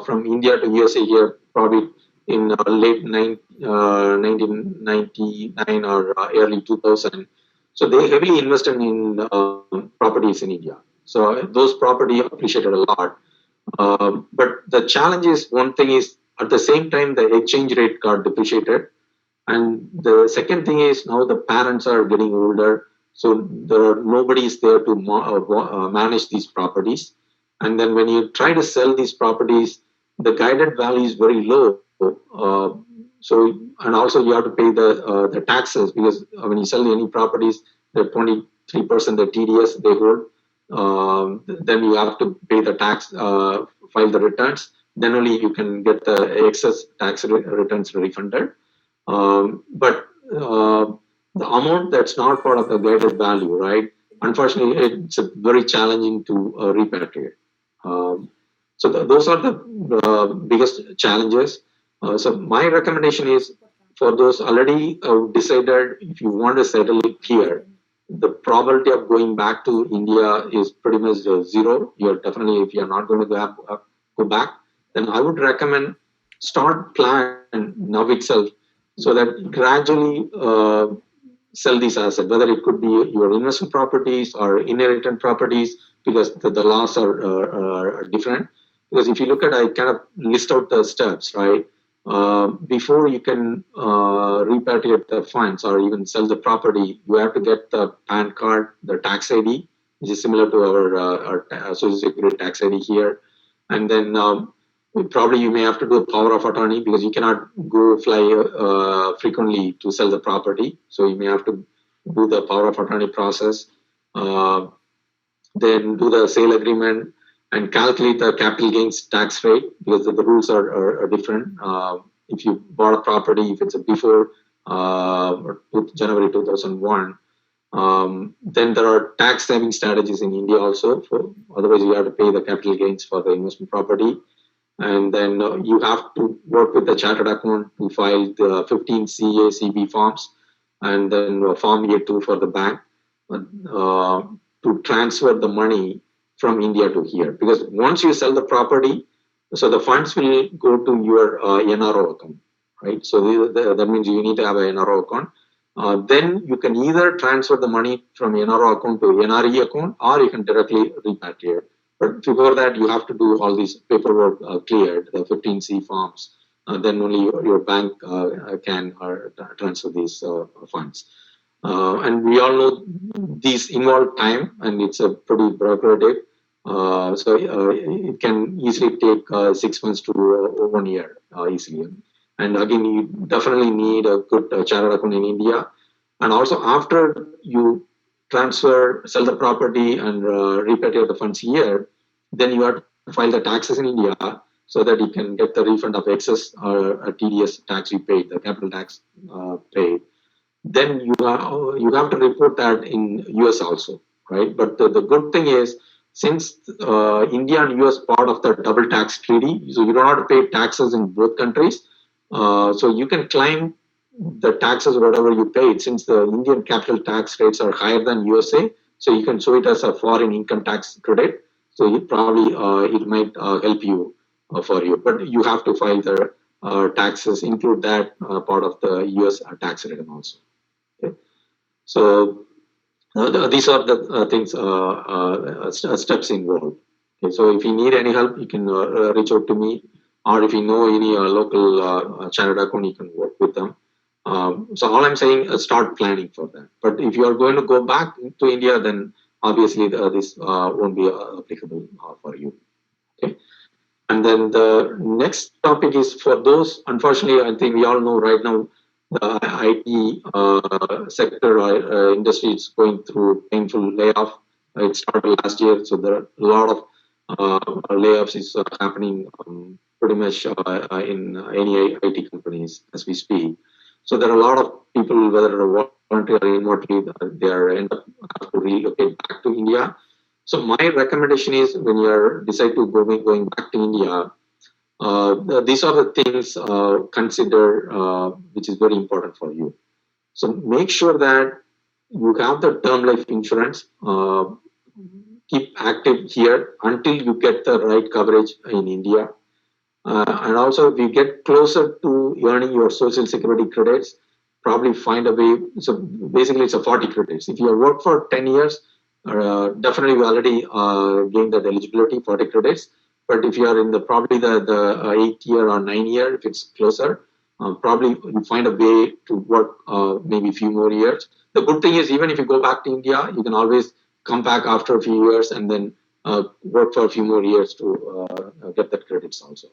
[SPEAKER 2] from India to USA here probably in late 1999 or early 2000. So they heavily invested in properties in India. So those property appreciated a lot. But the challenge is one thing is at the same time the exchange rate got depreciated. And the second thing is now the parents are getting older, so nobody is there to manage these properties. And then when you try to sell these properties, the guided value is very low. And also you have to pay the taxes because when you sell any properties, the 23% the TDS they hold. Then you have to pay the tax, file the returns. Then only you can get the excess tax returns refunded. But the amount that's not part of the guided value, right? Unfortunately, it's very challenging to repatriate. So those are the biggest challenges. So my recommendation is for those already decided if you want to settle here, the probability of going back to India is pretty much zero. You're definitely, if you're not going to go back, then I would recommend start plan now itself so that gradually sell these assets, whether it could be your investment properties or inherited properties, because the laws are different. Because if you look at, I kind of list out the steps, right? Before you can repatriate the funds or even sell the property, you have to get the PAN card, the tax ID, which is similar to our Social Security tax ID here. And then probably you may have to do a power of attorney because you cannot go fly frequently to sell the property. So you may have to do the power of attorney process, then do the sale agreement and calculate the capital gains tax rate because the rules are different. If you bought a property, if it's before January 2001, then there are tax saving strategies in India also. Otherwise, you have to pay the capital gains for the investment property. And then you have to work with the chartered accountant to file the 15 CA, CB forms and then Form A2 for the bank to transfer the money from India to here. Because once you sell the property, so the funds will go to your NRO account, right? So that means you need to have an NRO account. Then you can either transfer the money from NRO account to NRE account or you can directly repatriate. But before that, you have to do all these paperwork cleared, the 15C forms. Then only your bank can transfer these funds. And we all know these involve time and it's a pretty bureaucratic. So it can easily take 6 months to 1 year easily. And again, you definitely need a good chartered account in India. And also after you sell the property and repatriate the funds here, then you have to file the taxes in India so that you can get the refund of excess TDS tax you paid, the capital tax paid. Then you have to report that in US also, right? But the good thing is, since India and US part of the double tax treaty, so you don't have to pay taxes in both countries. So you can claim the taxes, whatever you paid, since the Indian capital tax rates are higher than USA. So you can show it as a foreign income tax credit. So it probably it might help you for you, but you have to file the taxes, include that part of the US tax return also. Okay? So these are the things, steps involved. Okay, so if you need any help, you can reach out to me, or if you know any local chartered account, you can work with them. So all I'm saying is start planning for that. But if you are going to go back to India, then obviously this won't be applicable for you. Okay. And then the next topic is for those, unfortunately, I think we all know right now, the IT sector industry is going through painful layoff. It started last year, so there are a lot of layoffs is happening pretty much in any IT companies as we speak. So there are a lot of people, whether voluntarily or remotely, they are end up have to relocate back to India. So my recommendation is when you are decide to going back to India, these are the things consider which is very important for you. So make sure that you have the term life insurance. Keep active here until you get the right coverage in India. And also, if you get closer to earning your social security credits, probably find a way. So basically, it's a 40 credits. If you work for 10 years, definitely we already gained that eligibility, 40 credits. But if you are in the probably the 8th year or 9th year, if it's closer, probably you find a way to work maybe a few more years. The good thing is, even if you go back to India, you can always come back after a few years and then work for a few more years to get that credits also.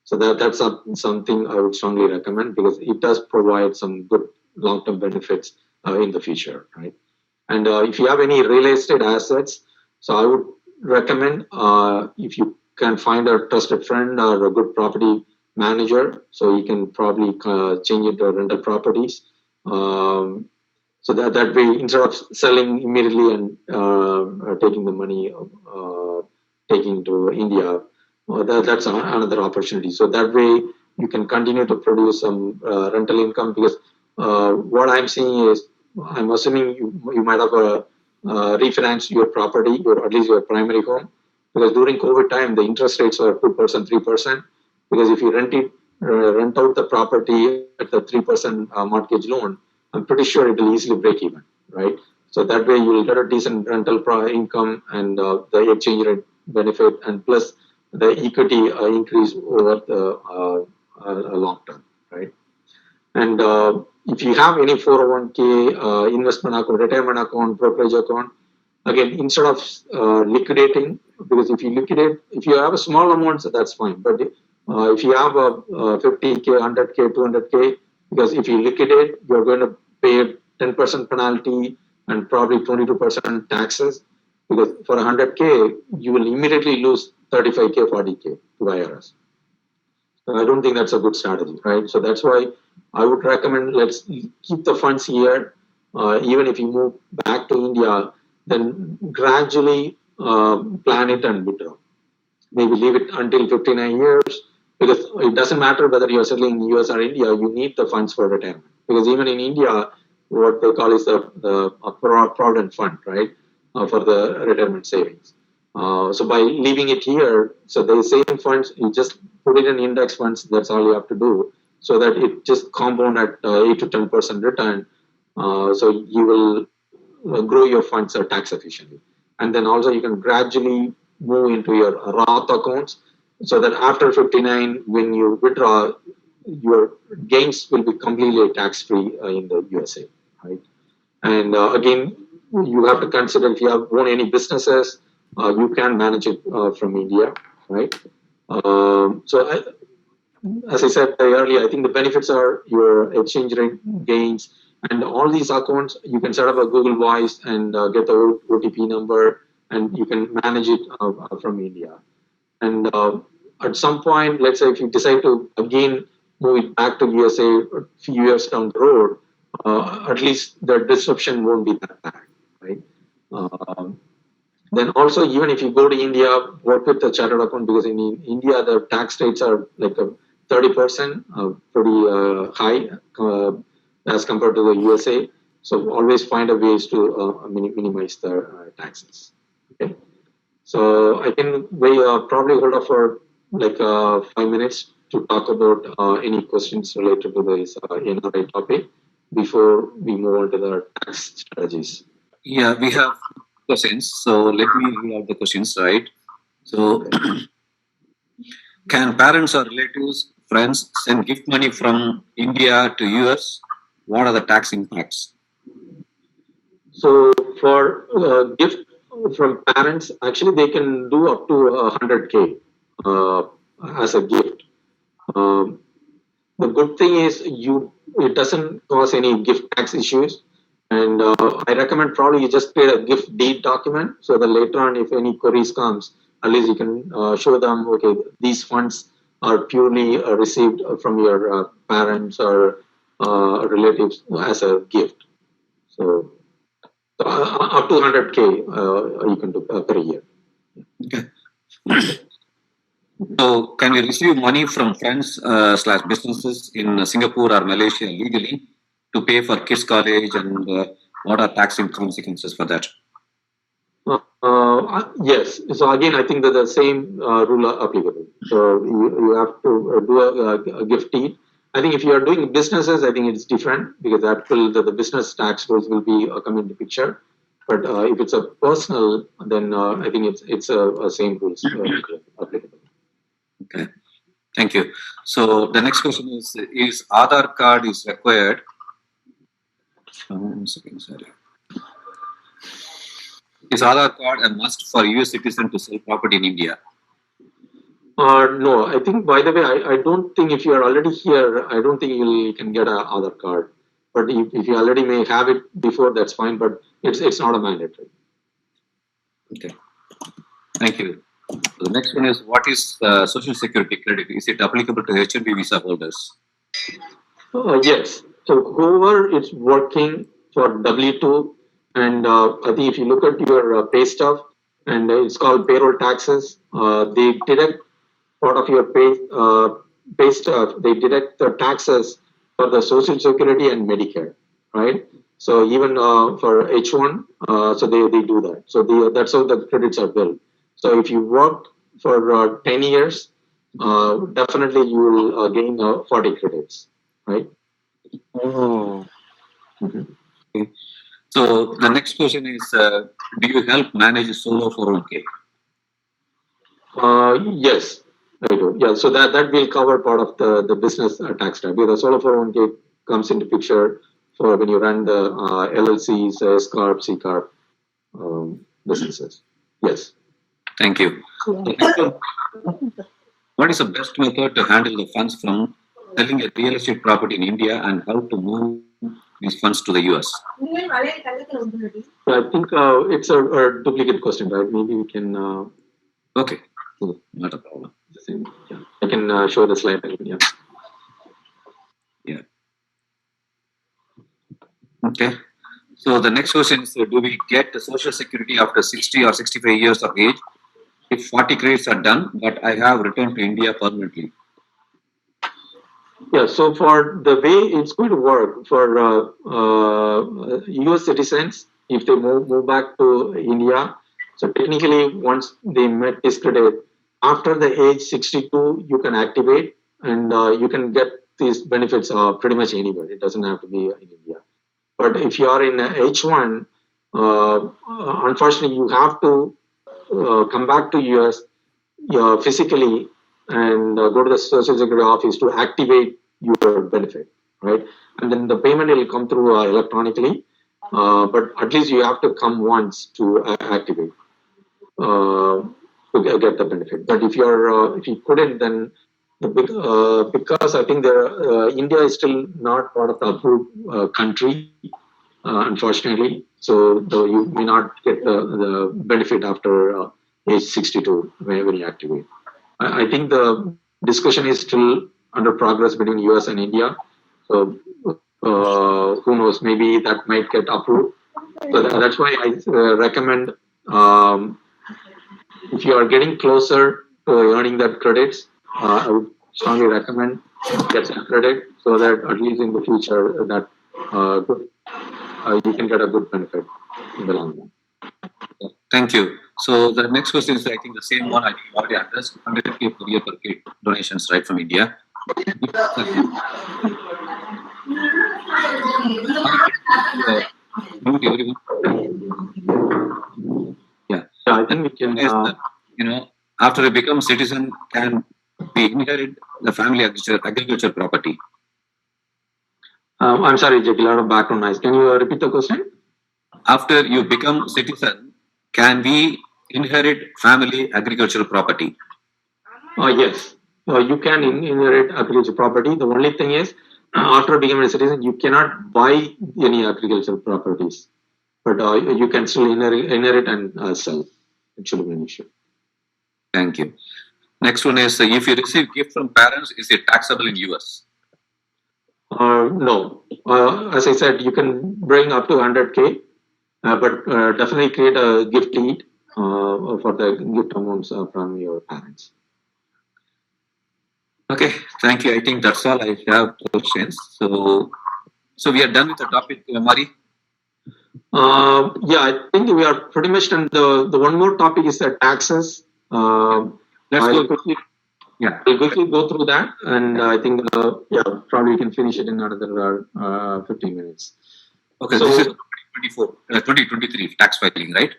[SPEAKER 2] So that's something I would strongly recommend, because it does provide some good long-term benefits in the future, right? And if you have any real estate assets, so I would recommend if you can find a trusted friend or a good property manager, so you can probably change it to rental properties. So that way, instead of selling immediately and taking the money, taking to India, that's another opportunity. So that way, you can continue to produce some rental income, because what I'm seeing is, I'm assuming you might have refinanced your property, or at least your primary home, because during COVID time, the interest rates were 2%, 3%. Because if you rent out the property at the 3% mortgage loan, I'm pretty sure it will easily break even, right? So that way you will get a decent rental income and the exchange rate benefit, and plus the equity increase over the long term, right? And if you have any 401k, investment account, retirement account, brokerage account, again, instead of liquidating, because if you liquidate, if you have a small amount, that's fine. But if you have a 50k, 100k, 200k, because if you liquidate, you're going to pay 10% penalty and probably 22% taxes. Because for 100k, you will immediately lose 35k, 40k to IRS. So I don't think that's a good strategy, right? So that's why I would recommend, let's keep the funds here. Even if you move back to India, then gradually plan it and withdraw. Maybe leave it until 59 years, because it doesn't matter whether you're settling in US or India, you need the funds for retirement. Because even in India, what they call is the provident fund, right, for the retirement savings. So by leaving it here, so the same funds, you just put it in index funds, that's all you have to do, so that it just compound at 8 to 10% return. So you will grow your funds tax efficiently. And then also you can gradually move into your Roth accounts, so that after 59, when you withdraw, your gains will be completely tax-free in the USA, right? And again, you have to consider, if you have own any businesses, you can manage it from India, right? As I said earlier, I think the benefits are your exchange rate gains, and all these accounts, you can set up a Google Voice and get the OTP number, and you can manage it from India. And at some point, let's say if you decide to again move it back to USA a few years down the road, at least the disruption won't be that bad, right? Then also, even if you go to India, work with the chartered account, because in India, the tax rates are like 30%, pretty high as compared to the USA. So always find a ways to minimize the taxes. Okay. So I can probably hold off for like 5 minutes to talk about any questions related to this NRI topic before we move on to the tax strategies.
[SPEAKER 1] Yeah, we have questions. So let me read out the questions, right? So can parents or relatives, friends send gift money from India to US? What are the tax impacts?
[SPEAKER 2] So for gift from parents, actually they can do up to 100K as a gift. The good thing is it doesn't cause any gift tax issues. And I recommend probably you just create a gift deed document so that later on, if any queries comes, at least you can show them, okay, these funds are purely received from your parents or relatives as a gift. So up to 100K you can do per year.
[SPEAKER 1] Okay. So can we receive money from friends / businesses in Singapore or Malaysia legally to pay for kids' college, and what are tax consequences for that?
[SPEAKER 2] Yes. So again, I think that the same rule are applicable. So you have to do a gift deed. I think if you are doing businesses, I think it's different because the business tax rules will be come into picture. But if it's a personal, then I think it's a same rules applicable.
[SPEAKER 1] Okay, thank you. So the next question is Aadhaar card is required? One second, sorry. Is Aadhaar card a must for US citizen to sell property in India?
[SPEAKER 2] No, I think, by the way, I don't think if you are already here, I don't think you can get an Aadhaar card. But if you already may have it before, that's fine, but it's not a mandatory.
[SPEAKER 1] Okay, thank you. So the next one is, what is Social Security credit? Is it applicable to H-1B visa holders?
[SPEAKER 2] Yes. So whoever is working for W-2, and I think if you look at your pay stub, and it's called payroll taxes, they deduct part of your pay stub. They deduct the taxes for the Social Security and Medicare, right? So even for H1, so they do that. So that's how the credits are built. So if you work for 10 years, definitely you will gain 40 credits, right?
[SPEAKER 1] Oh. Okay. So the next question is, do you help manage solo 401k?
[SPEAKER 2] Yes, I do. Yeah, so that will cover part of the business tax tab. The solo 401k comes into picture for when you run the LLCs, S corp, C corp businesses. Yes.
[SPEAKER 1] Thank you. What is the best method to handle the funds from selling a real estate property in India, and how to move these funds to the US?
[SPEAKER 2] I think it's a duplicate question, right? Maybe we can.
[SPEAKER 1] Okay, not a problem.
[SPEAKER 2] Yeah. I can show the slide. Yeah.
[SPEAKER 1] Yeah. Okay. So the next question is, do we get the Social Security after 60 or 65 years of age if 40 credits are done, but I have returned to India permanently?
[SPEAKER 2] Yeah, so for the way it's going to work for US citizens, if they move back to India, so technically once they met this credit, after the age 62, you can activate and you can get these benefits pretty much anywhere. It doesn't have to be in India. But if you are in H1, unfortunately, you have to come back to US physically and go to the Social Security office to activate your benefit, right? And then the payment will come through electronically, but at least you have to come once to activate to get the benefit. But if you couldn't, then because I think India is still not part of the approved country, unfortunately, so you may not get the benefit after age 62 when you activate. I think the discussion is still under progress between US and India. So who knows, maybe that might get approved. So that's why I recommend if you are getting closer to earning that credits, I would strongly recommend get some credit so that at least in the future that you can get a good benefit in the long run.
[SPEAKER 1] Thank you. So the next question is, I think, the same one I think you already addressed. 100K per year per kid donations, right, from India. Mute everyone. Yeah.
[SPEAKER 2] So I think we can.
[SPEAKER 1] After they become citizen, can we inherit the family agriculture property?
[SPEAKER 2] I'm sorry, Jackie, a lot of background noise. Can you repeat the question?
[SPEAKER 1] After you become citizen, can we inherit family agricultural property?
[SPEAKER 2] Yes. You can inherit agricultural property. The only thing is, after becoming a citizen, you cannot buy any agricultural properties. But you can still inherit and sell. It should be an issue.
[SPEAKER 1] Thank you. Next one is, if you receive gift from parents, is it taxable in US?
[SPEAKER 2] No. As I said, you can bring up to 100K, but definitely create a gift deed for the gift amounts from your parents.
[SPEAKER 1] Okay, thank you. I think that's all I have questions. So we are done with the topic, Mari.
[SPEAKER 2] Yeah, I think we are pretty much done. The one more topic is the taxes.
[SPEAKER 1] Let's go quickly.
[SPEAKER 2] Yeah, we'll quickly go through that, and I think probably we can finish it in another 15 minutes.
[SPEAKER 1] Okay, so this is 2023 tax filing, right?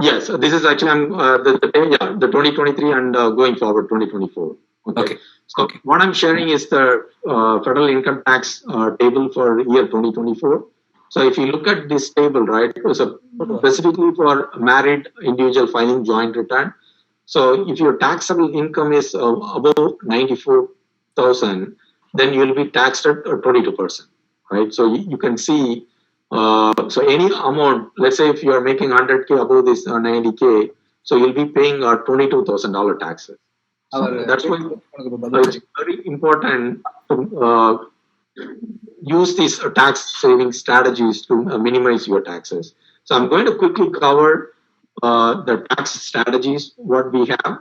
[SPEAKER 2] Yes, this is actually the 2023 and going forward 2024. Okay. So what I'm sharing is the federal income tax table for year 2024. So if you look at this table, right, so specifically for married individual filing joint return. So if your taxable income is above 94,000, then you will be taxed at 22%, right? So you can see, so any amount, let's say if you are making 100K above this 90K, so you'll be paying $22,000 taxes. So that's why it's very important to use these tax saving strategies to minimize your taxes. So I'm going to quickly cover the tax strategies, what we have,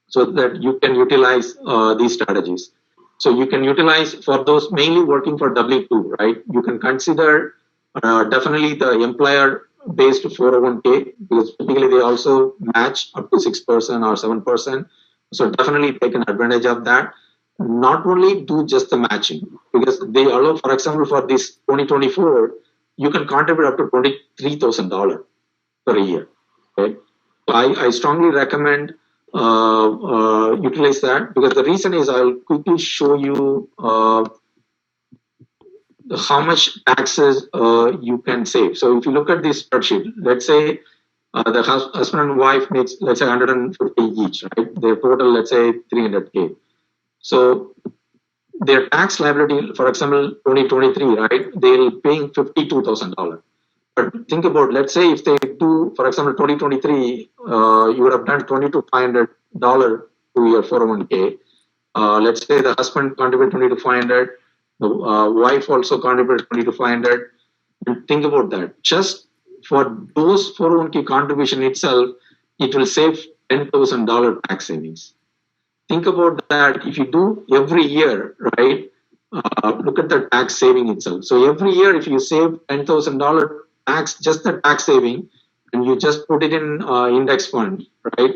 [SPEAKER 2] so that you can utilize these strategies. So you can utilize for those mainly working for W2, right? You can consider definitely the employer-based 401k, because typically they also match up to 6% or 7%. So definitely take an advantage of that. Not only do just the matching, because they allow, for example, for this 2024, you can contribute up to $23,000 per year. Okay? So I strongly recommend utilize that, because the reason is I'll quickly show you how much taxes you can save. So if you look at this spreadsheet, let's say the husband and wife makes, let's say 150 each, right? Their total, let's say 300K. So their tax liability, for example, 2023, right? They'll paying $52,000. But think about, let's say if they do, for example, 2023, you would have done $2,500 to your 401k. Let's say the husband contributed $2,500, the wife also contributed $2,500. And think about that. Just for those 401k contribution itself, it will save $10,000 tax savings. Think about that. If you do every year, right? Look at the tax saving itself. So every year, if you save $10,000 tax, just the tax saving, and you just put it in index fund, right?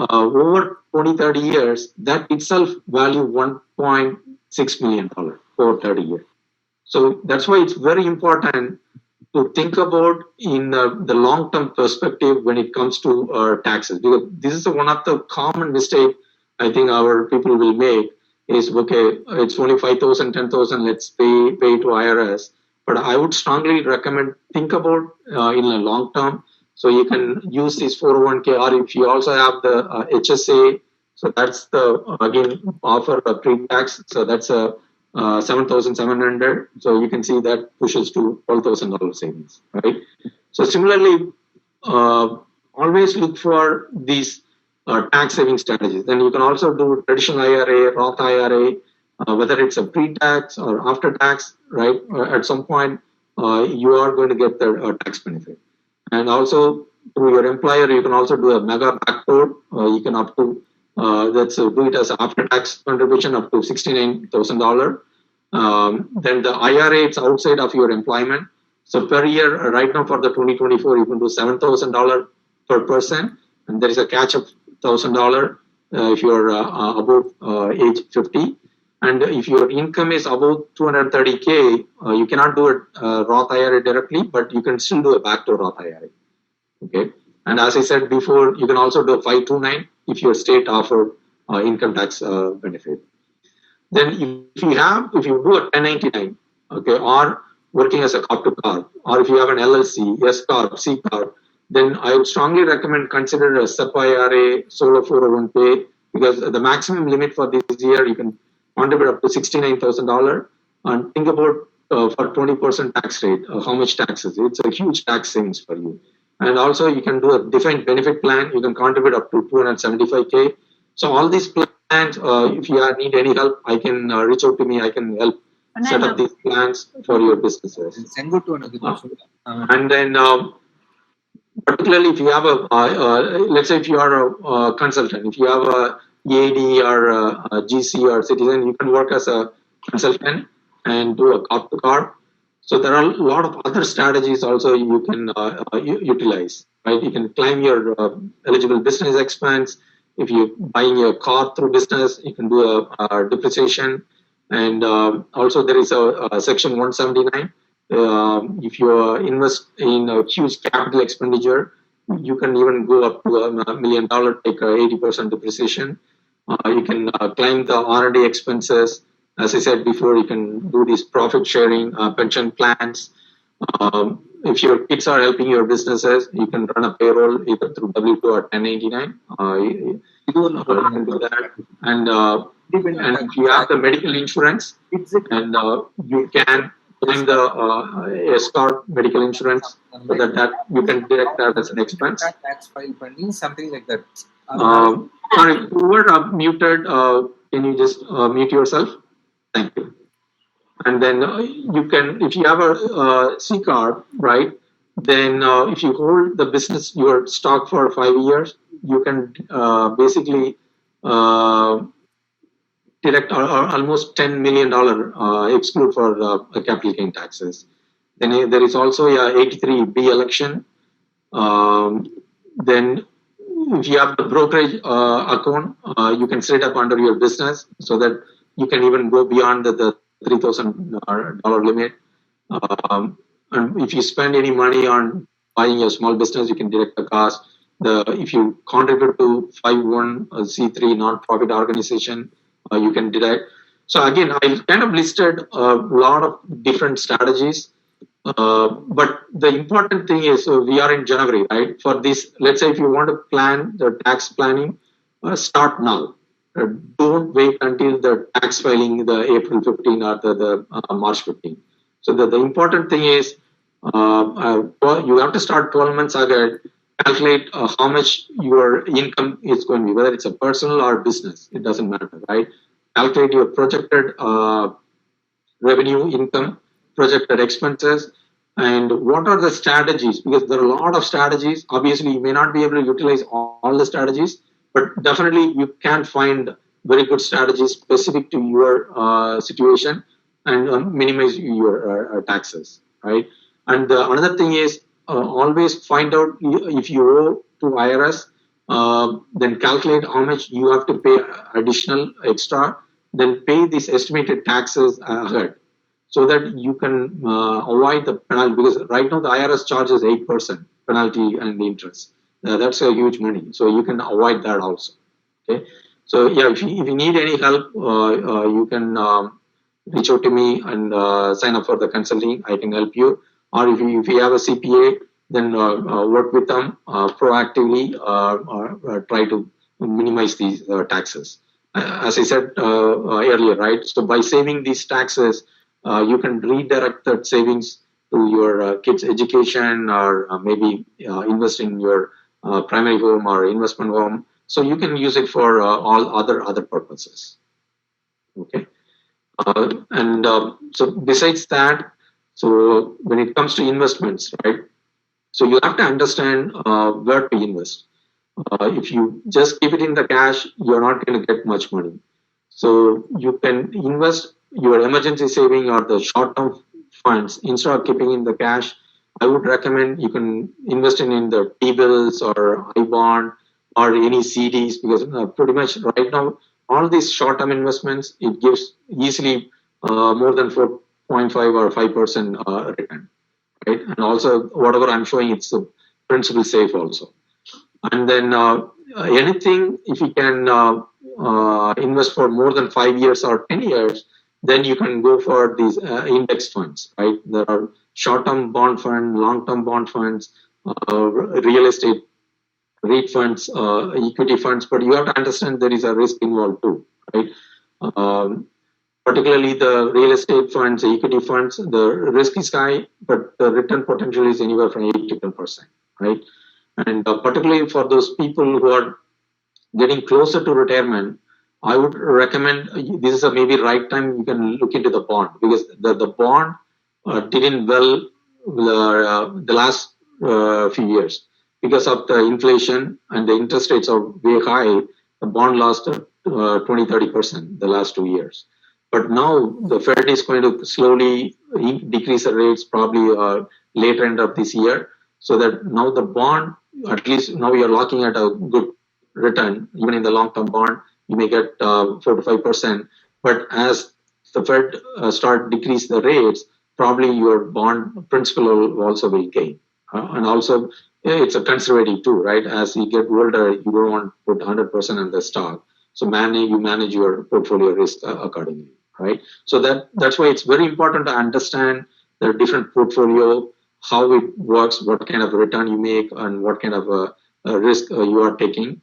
[SPEAKER 2] Over 20-30 years, that itself value $1.6 million for 30 years. So that's why it's very important to think about in the long-term perspective when it comes to taxes, because this is one of the common mistakes I think our people will make is, okay, it's only 5,000, 10,000, let's pay to IRS. But I would strongly recommend think about in the long term. So you can use this 401k, or if you also have the HSA, so that's the, again, offer a pre-tax. So that's a 7,700. So you can see that pushes to $12,000 savings, right? So similarly, always look for these tax saving strategies. Then you can also do traditional IRA, Roth IRA, whether it's a pre-tax or after-tax, right? At some point, you are going to get the tax benefit. And also through your employer, you can also do a mega backdoor. You can up to That's do it as after-tax contribution up to $69,000. Then the IRA, it's outside of your employment. So per year, right now for the 2024, you can do $7,000 per person, and there is a catch of $1,000 if you're above age 50. And if your income is above 230K, you cannot do a Roth IRA directly, but you can still do a backdoor Roth IRA. Okay. And as I said before, you can also do a 529 if your state offered income tax benefit. Then if you do a 1099, okay, or working as a corp to corp, or if you have an LLC, S corp, C corp, then I would strongly recommend consider a SEP IRA, solo 401k, because the maximum limit for this year you can contribute up to $69,000. And think about for 20% tax rate, how much taxes? It's a huge tax savings for you. And also you can do a defined benefit plan. You can contribute up to 275K. So all these plans, if you need any help, I can reach out to me. I can help set up these plans for your businesses. And then particularly if you have let's say if you are a consultant, if you have a EAD or a GC or citizen, you can work as a consultant and do a corp to corp. So there are a lot of other strategies also you can utilize, right? You can claim your eligible business expense. If you're buying a car through business, you can do a depreciation. And also there is a section 179. If you invest in a huge capital expenditure, you can even go up to $1 million, take 80% depreciation. You can claim the R&D expenses. As I said before, you can do these profit sharing, pension plans. If your kids are helping your businesses, you can run a payroll either through W2 or 1099. You can do that. And if you have the medical insurance, and you can claim the S-Corp medical insurance, so that you can direct that as an expense.
[SPEAKER 6] Tax file funding, something like that.
[SPEAKER 2] Sorry, you were muted. Can you just mute yourself? Thank you. And then you can, if you have a C card, right? Then if you hold the business, your stock for 5 years, you can basically deduct almost $10 million exclude for capital gain taxes. Then there is also a 83B election. Then if you have the brokerage account, you can set it up under your business so that you can even go beyond the $3,000 limit. And if you spend any money on buying a small business, you can deduct the cost. If you contribute to 501c3 non-profit organization, you can deduct. So again, I kind of listed a lot of different strategies. But the important thing is we are in January, right? For this, let's say if you want to plan the tax planning, start now. Don't wait until the tax filing, the April 15 or the March 15. So the important thing is you have to start 12 months ahead, calculate how much your income is going to be, whether it's a personal or business, it doesn't matter, right? Calculate your projected revenue, income, projected expenses, and what are the strategies, because there are a lot of strategies. Obviously, you may not be able to utilize all the strategies, but definitely you can find very good strategies specific to your situation and minimize your taxes, right? And another thing is always find out if you owe to IRS, then calculate how much you have to pay additional extra, then pay these estimated taxes ahead so that you can avoid the penalty, because right now the IRS charges 8% penalty and interest. That's a huge money. So you can avoid that also. Okay. So yeah, if you need any help, you can reach out to me and sign up for the consulting. I can help you. Or if you have a CPA, then work with them proactively or try to minimize these taxes. As I said earlier, right? So by saving these taxes, you can redirect that savings to your kids' education or maybe invest in your primary home or investment home. So you can use it for all other purposes. Okay. So besides that, so when it comes to investments, right? So you have to understand where to invest. If you just keep it in the cash, you're not going to get much money. So you can invest your emergency saving or the short-term funds instead of keeping in the cash. I would recommend you can invest in the T-bills or I-bond or any CDs, because pretty much right now all these short-term investments, it gives easily more than 4.5 or 5% return, right? And also whatever I'm showing, it's a principal safe also. And then anything, if you can invest for more than 5 years or 10 years, then you can go for these index funds, right? There are short-term bond fund, long-term bond funds, real estate REIT funds, equity funds, but you have to understand there is a risk involved too, right? Particularly the real estate funds, equity funds, the risk is high, but the return potential is anywhere from 8 to 10%, right? And particularly for those people who are getting closer to retirement, I would recommend this is a maybe right time you can look into the bond, because the bond didn't well the last few years because of the inflation and the interest rates are way high. The bond lost 20-30% the last 2 years. But now the Fed is going to slowly decrease the rates probably later end of this year, so that now the bond, at least now you're looking at a good return. Even in the long-term bond, you may get 4 to 5%. But as the Fed start decrease the rates, probably your bond principal also will gain. And also, it's a conservative too, right? As you get older, you don't want to put 100% on the stock. So you manage your portfolio risk accordingly, right? So that's why it's very important to understand the different portfolio, how it works, what kind of return you make, and what kind of risk you are taking.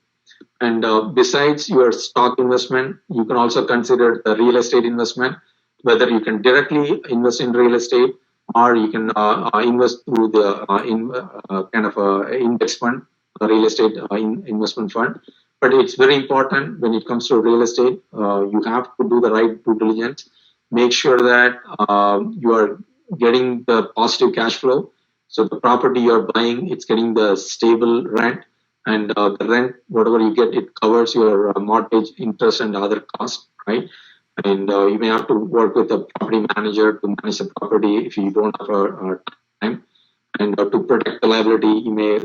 [SPEAKER 2] And besides your stock investment, you can also consider the real estate investment, whether you can directly invest in real estate or you can invest through the kind of index fund, a real estate investment fund. But it's very important when it comes to real estate, you have to do the right due diligence. Make sure that you are getting the positive cash flow. So the property you're buying, it's getting the stable rent, and the rent, whatever you get, it covers your mortgage, interest, and other costs, right? And you may have to work with a property manager to manage the property if you don't have a time. And to protect the liability, you may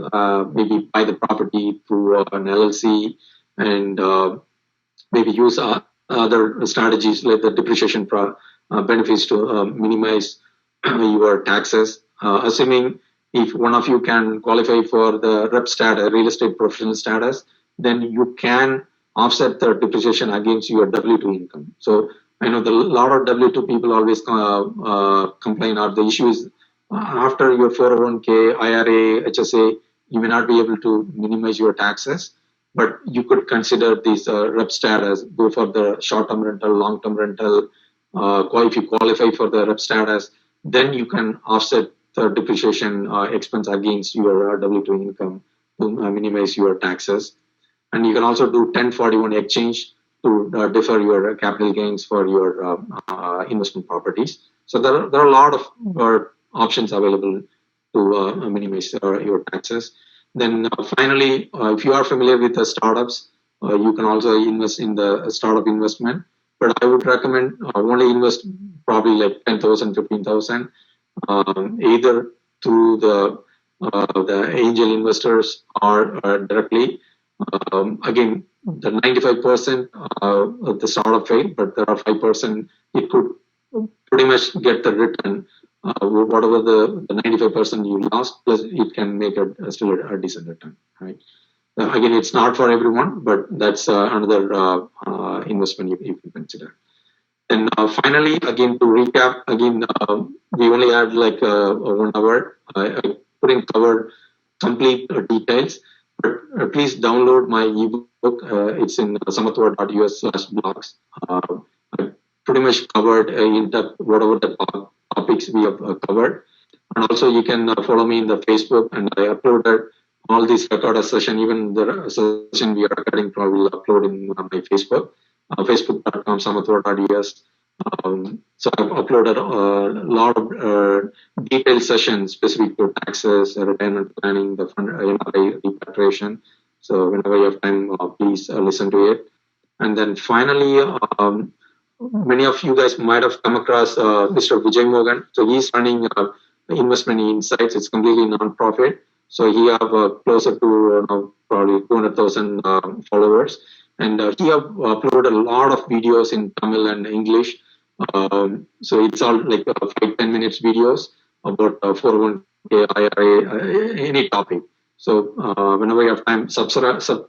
[SPEAKER 2] maybe buy the property through an LLC and maybe use other strategies like the depreciation benefits to minimize your taxes. Assuming if one of you can qualify for the rep status, real estate professional status, then you can offset the depreciation against your W-2 income. So I know a lot of W-2 people always complain, or the issue is after your 401k, IRA, HSA, you may not be able to minimize your taxes, but you could consider this rep status, go for the short-term rental, long-term rental. If you qualify for the rep status, then you can offset the depreciation expense against your W-2 income to minimize your taxes. And you can also do 1041 exchange to defer your capital gains for your investment properties. So there are a lot of options available to minimize your taxes. Then finally, if you are familiar with the startups, you can also invest in the startup investment. But I would recommend only invest probably like 10,000, 15,000, either through the angel investors or directly. Again, the 95% of the startup fail, but there are 5% it could pretty much get the return. Whatever the 95% you lost, plus it can make still a decent return, right? Again, it's not for everyone, but that's another investment you can consider. And finally, again, to recap, again, we only had like 1 hour. I couldn't cover complete details, but please download my ebook. It's in samatva.us/blogs. I pretty much covered in depth whatever the topics we have covered. And also you can follow me in the Facebook, and I uploaded all these recorded session, even the session we are recording probably will upload in my Facebook, facebook.com samatva.us. So I've uploaded a lot of detailed sessions specific to taxes, retirement planning, the fund, repatriation, So whenever you have time, please listen to it. And then finally, many of you guys might have come across Mr. Vijay Mogan. So he's running Investment Insights. It's completely non-profit. So he have closer to probably 200,000 followers. And he have uploaded a lot of videos in Tamil and English. So it's all like 5-10 minutes videos about 401k, IRA, any topic. So whenever you have time,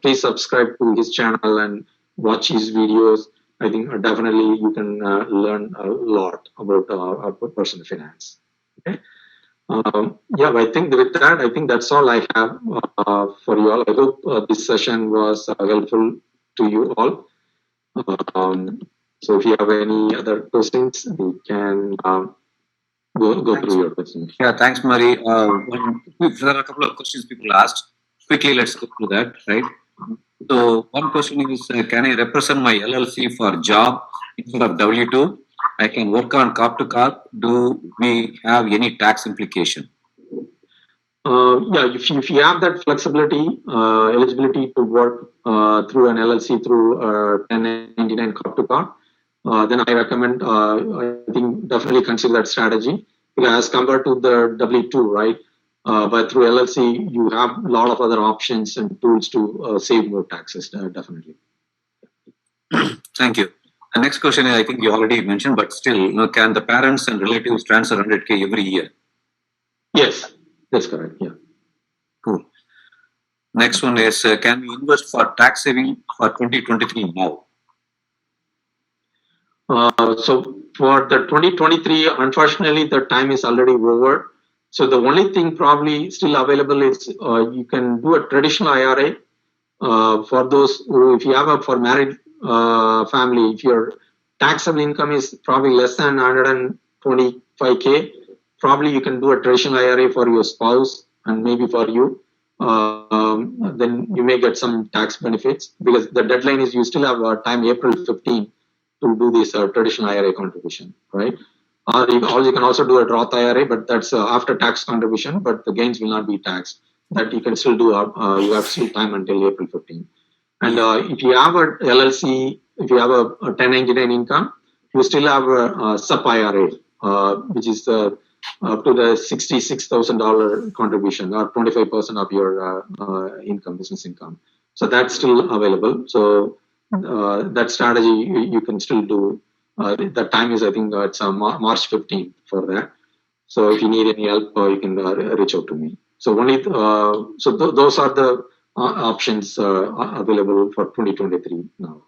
[SPEAKER 2] please subscribe to his channel and watch his videos. I think definitely you can learn a lot about personal finance. Okay. I think with that, I think that's all I have for you all. I hope this session was helpful to you all. So if you have any other questions, we can go through your questions.
[SPEAKER 1] Yeah, thanks, Mari. There are a couple of questions people asked. Quickly, let's go through that, right? So one question is, can I represent my LLC for job instead of W-2? I can work on corp to corp. Do we have any tax implication?
[SPEAKER 2] If you have that flexibility, eligibility to work through an LLC through 1099 corp to corp, then I recommend, I think definitely consider that strategy. As compared to the W-2, right? But through LLC, you have a lot of other options and tools to save more taxes, definitely.
[SPEAKER 1] Thank you. The next question, I think you already mentioned, but still, can the parents and relatives transfer 100K every year?
[SPEAKER 2] Yes, that's correct. Yeah.
[SPEAKER 1] Cool. Next one is, can we invest for tax saving for 2023 now?
[SPEAKER 2] So for the 2023, unfortunately, the time is already over. So the only thing probably still available is you can do a traditional IRA for those who, if you have for married family, if your taxable income is probably less than 125K, probably you can do a traditional IRA for your spouse and maybe for you. Then you may get some tax benefits because the deadline is you still have time April 15 to do this traditional IRA contribution, right? You can also do a Roth IRA, but that's after tax contribution, but the gains will not be taxed. That you can still do. You have still time until April 15. And if you have a LLC, if you have a 1099 income, you still have a sub IRA, which is up to the $66,000 contribution or 25% of your income, business income. So that's still available. So that strategy you can still do. The time is, I think, it's March 15th for that. So if you need any help, you can reach out to me. So those are the options available for 2023 now.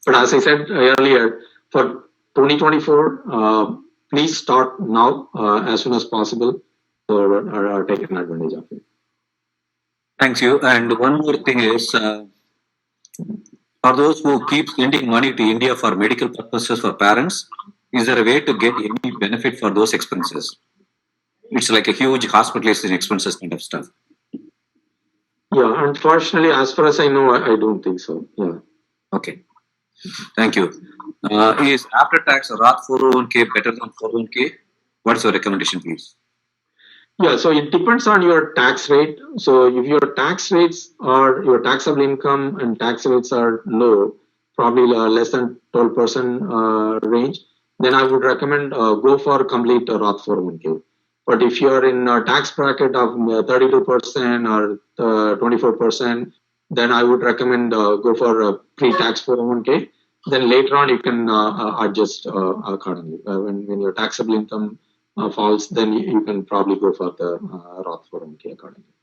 [SPEAKER 2] But as I said earlier, for 2024, please start now as soon as possible or take advantage of it.
[SPEAKER 1] Thanks you. And one more thing is, for those who keep sending money to India for medical purposes for parents, is there a way to get any benefit for those expenses? It's like a huge hospitalization expenses kind of stuff.
[SPEAKER 2] Yeah, unfortunately, as far as I know, I don't think so. Yeah.
[SPEAKER 1] Okay. Thank you. Is after tax Roth 401k better than 401k? What's your recommendation, please?
[SPEAKER 2] Yeah, so it depends on your tax rate. So if your tax rates are your taxable income and tax rates are low, probably less than 12% range, then I would recommend go for complete Roth 401k. But if you're in a tax bracket of 32% or 24%, then I would recommend go for a pre-tax 401k. Then later on you can adjust accordingly. When your taxable income falls, then you can probably go for the Roth 401k accordingly.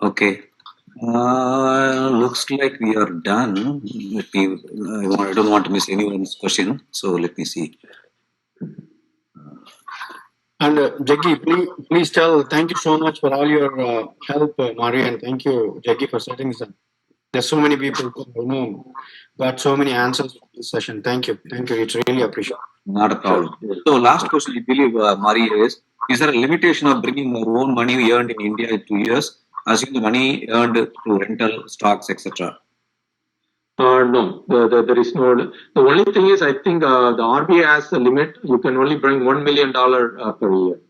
[SPEAKER 1] Okay. Looks like we are done. I don't want to miss anyone's question, so let me see.
[SPEAKER 3] And Jaggi, please tell, thank you so much for all your help, Mari, and thank you, Jaggi, for setting this up. There's so many people who got so many answers for this session. Thank you. Thank you. It's really appreciated.
[SPEAKER 1] Not a problem. So last question, I believe, Mari, is there a limitation of bringing our own money earned in India in 2 years, assuming the money earned through rental, stocks, etc.?
[SPEAKER 2] No, there is no. The only thing is, I think the RBI has a limit. You can only bring $1 million per year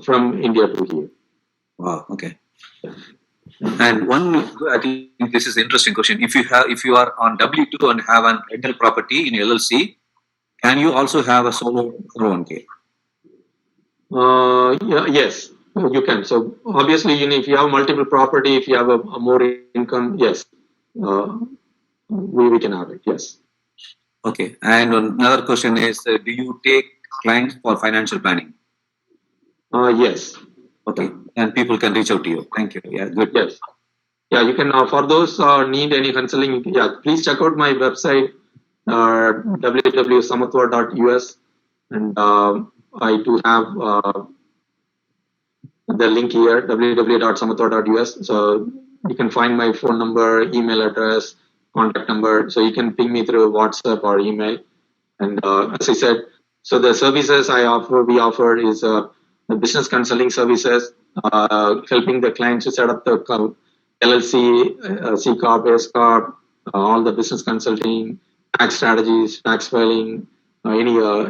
[SPEAKER 2] from India to here.
[SPEAKER 1] Wow. Okay. And one, I think this is an interesting question. If you are on W2 and have an rental property in LLC, can you also have a solo 401k?
[SPEAKER 2] Yeah, yes, you can. So obviously, if you have multiple property, if you have a more income, yes, we can have it. Yes.
[SPEAKER 1] Okay. And another question is, do you take clients for financial planning?
[SPEAKER 2] Yes.
[SPEAKER 1] Okay. And people can reach out to you. Thank you. Yeah, good.
[SPEAKER 2] Yes. Yeah, you can. For those need any counseling, yeah, please check out my website, www.samatva.us, and I do have the link here, www.samatva.us. So you can find my phone number, email address, contact number. So you can ping me through WhatsApp or email. And as I said, so the services we offer is the business consulting services, helping the clients to set up the LLC, C Corp, S Corp, all the business consulting, tax strategies, tax filing, any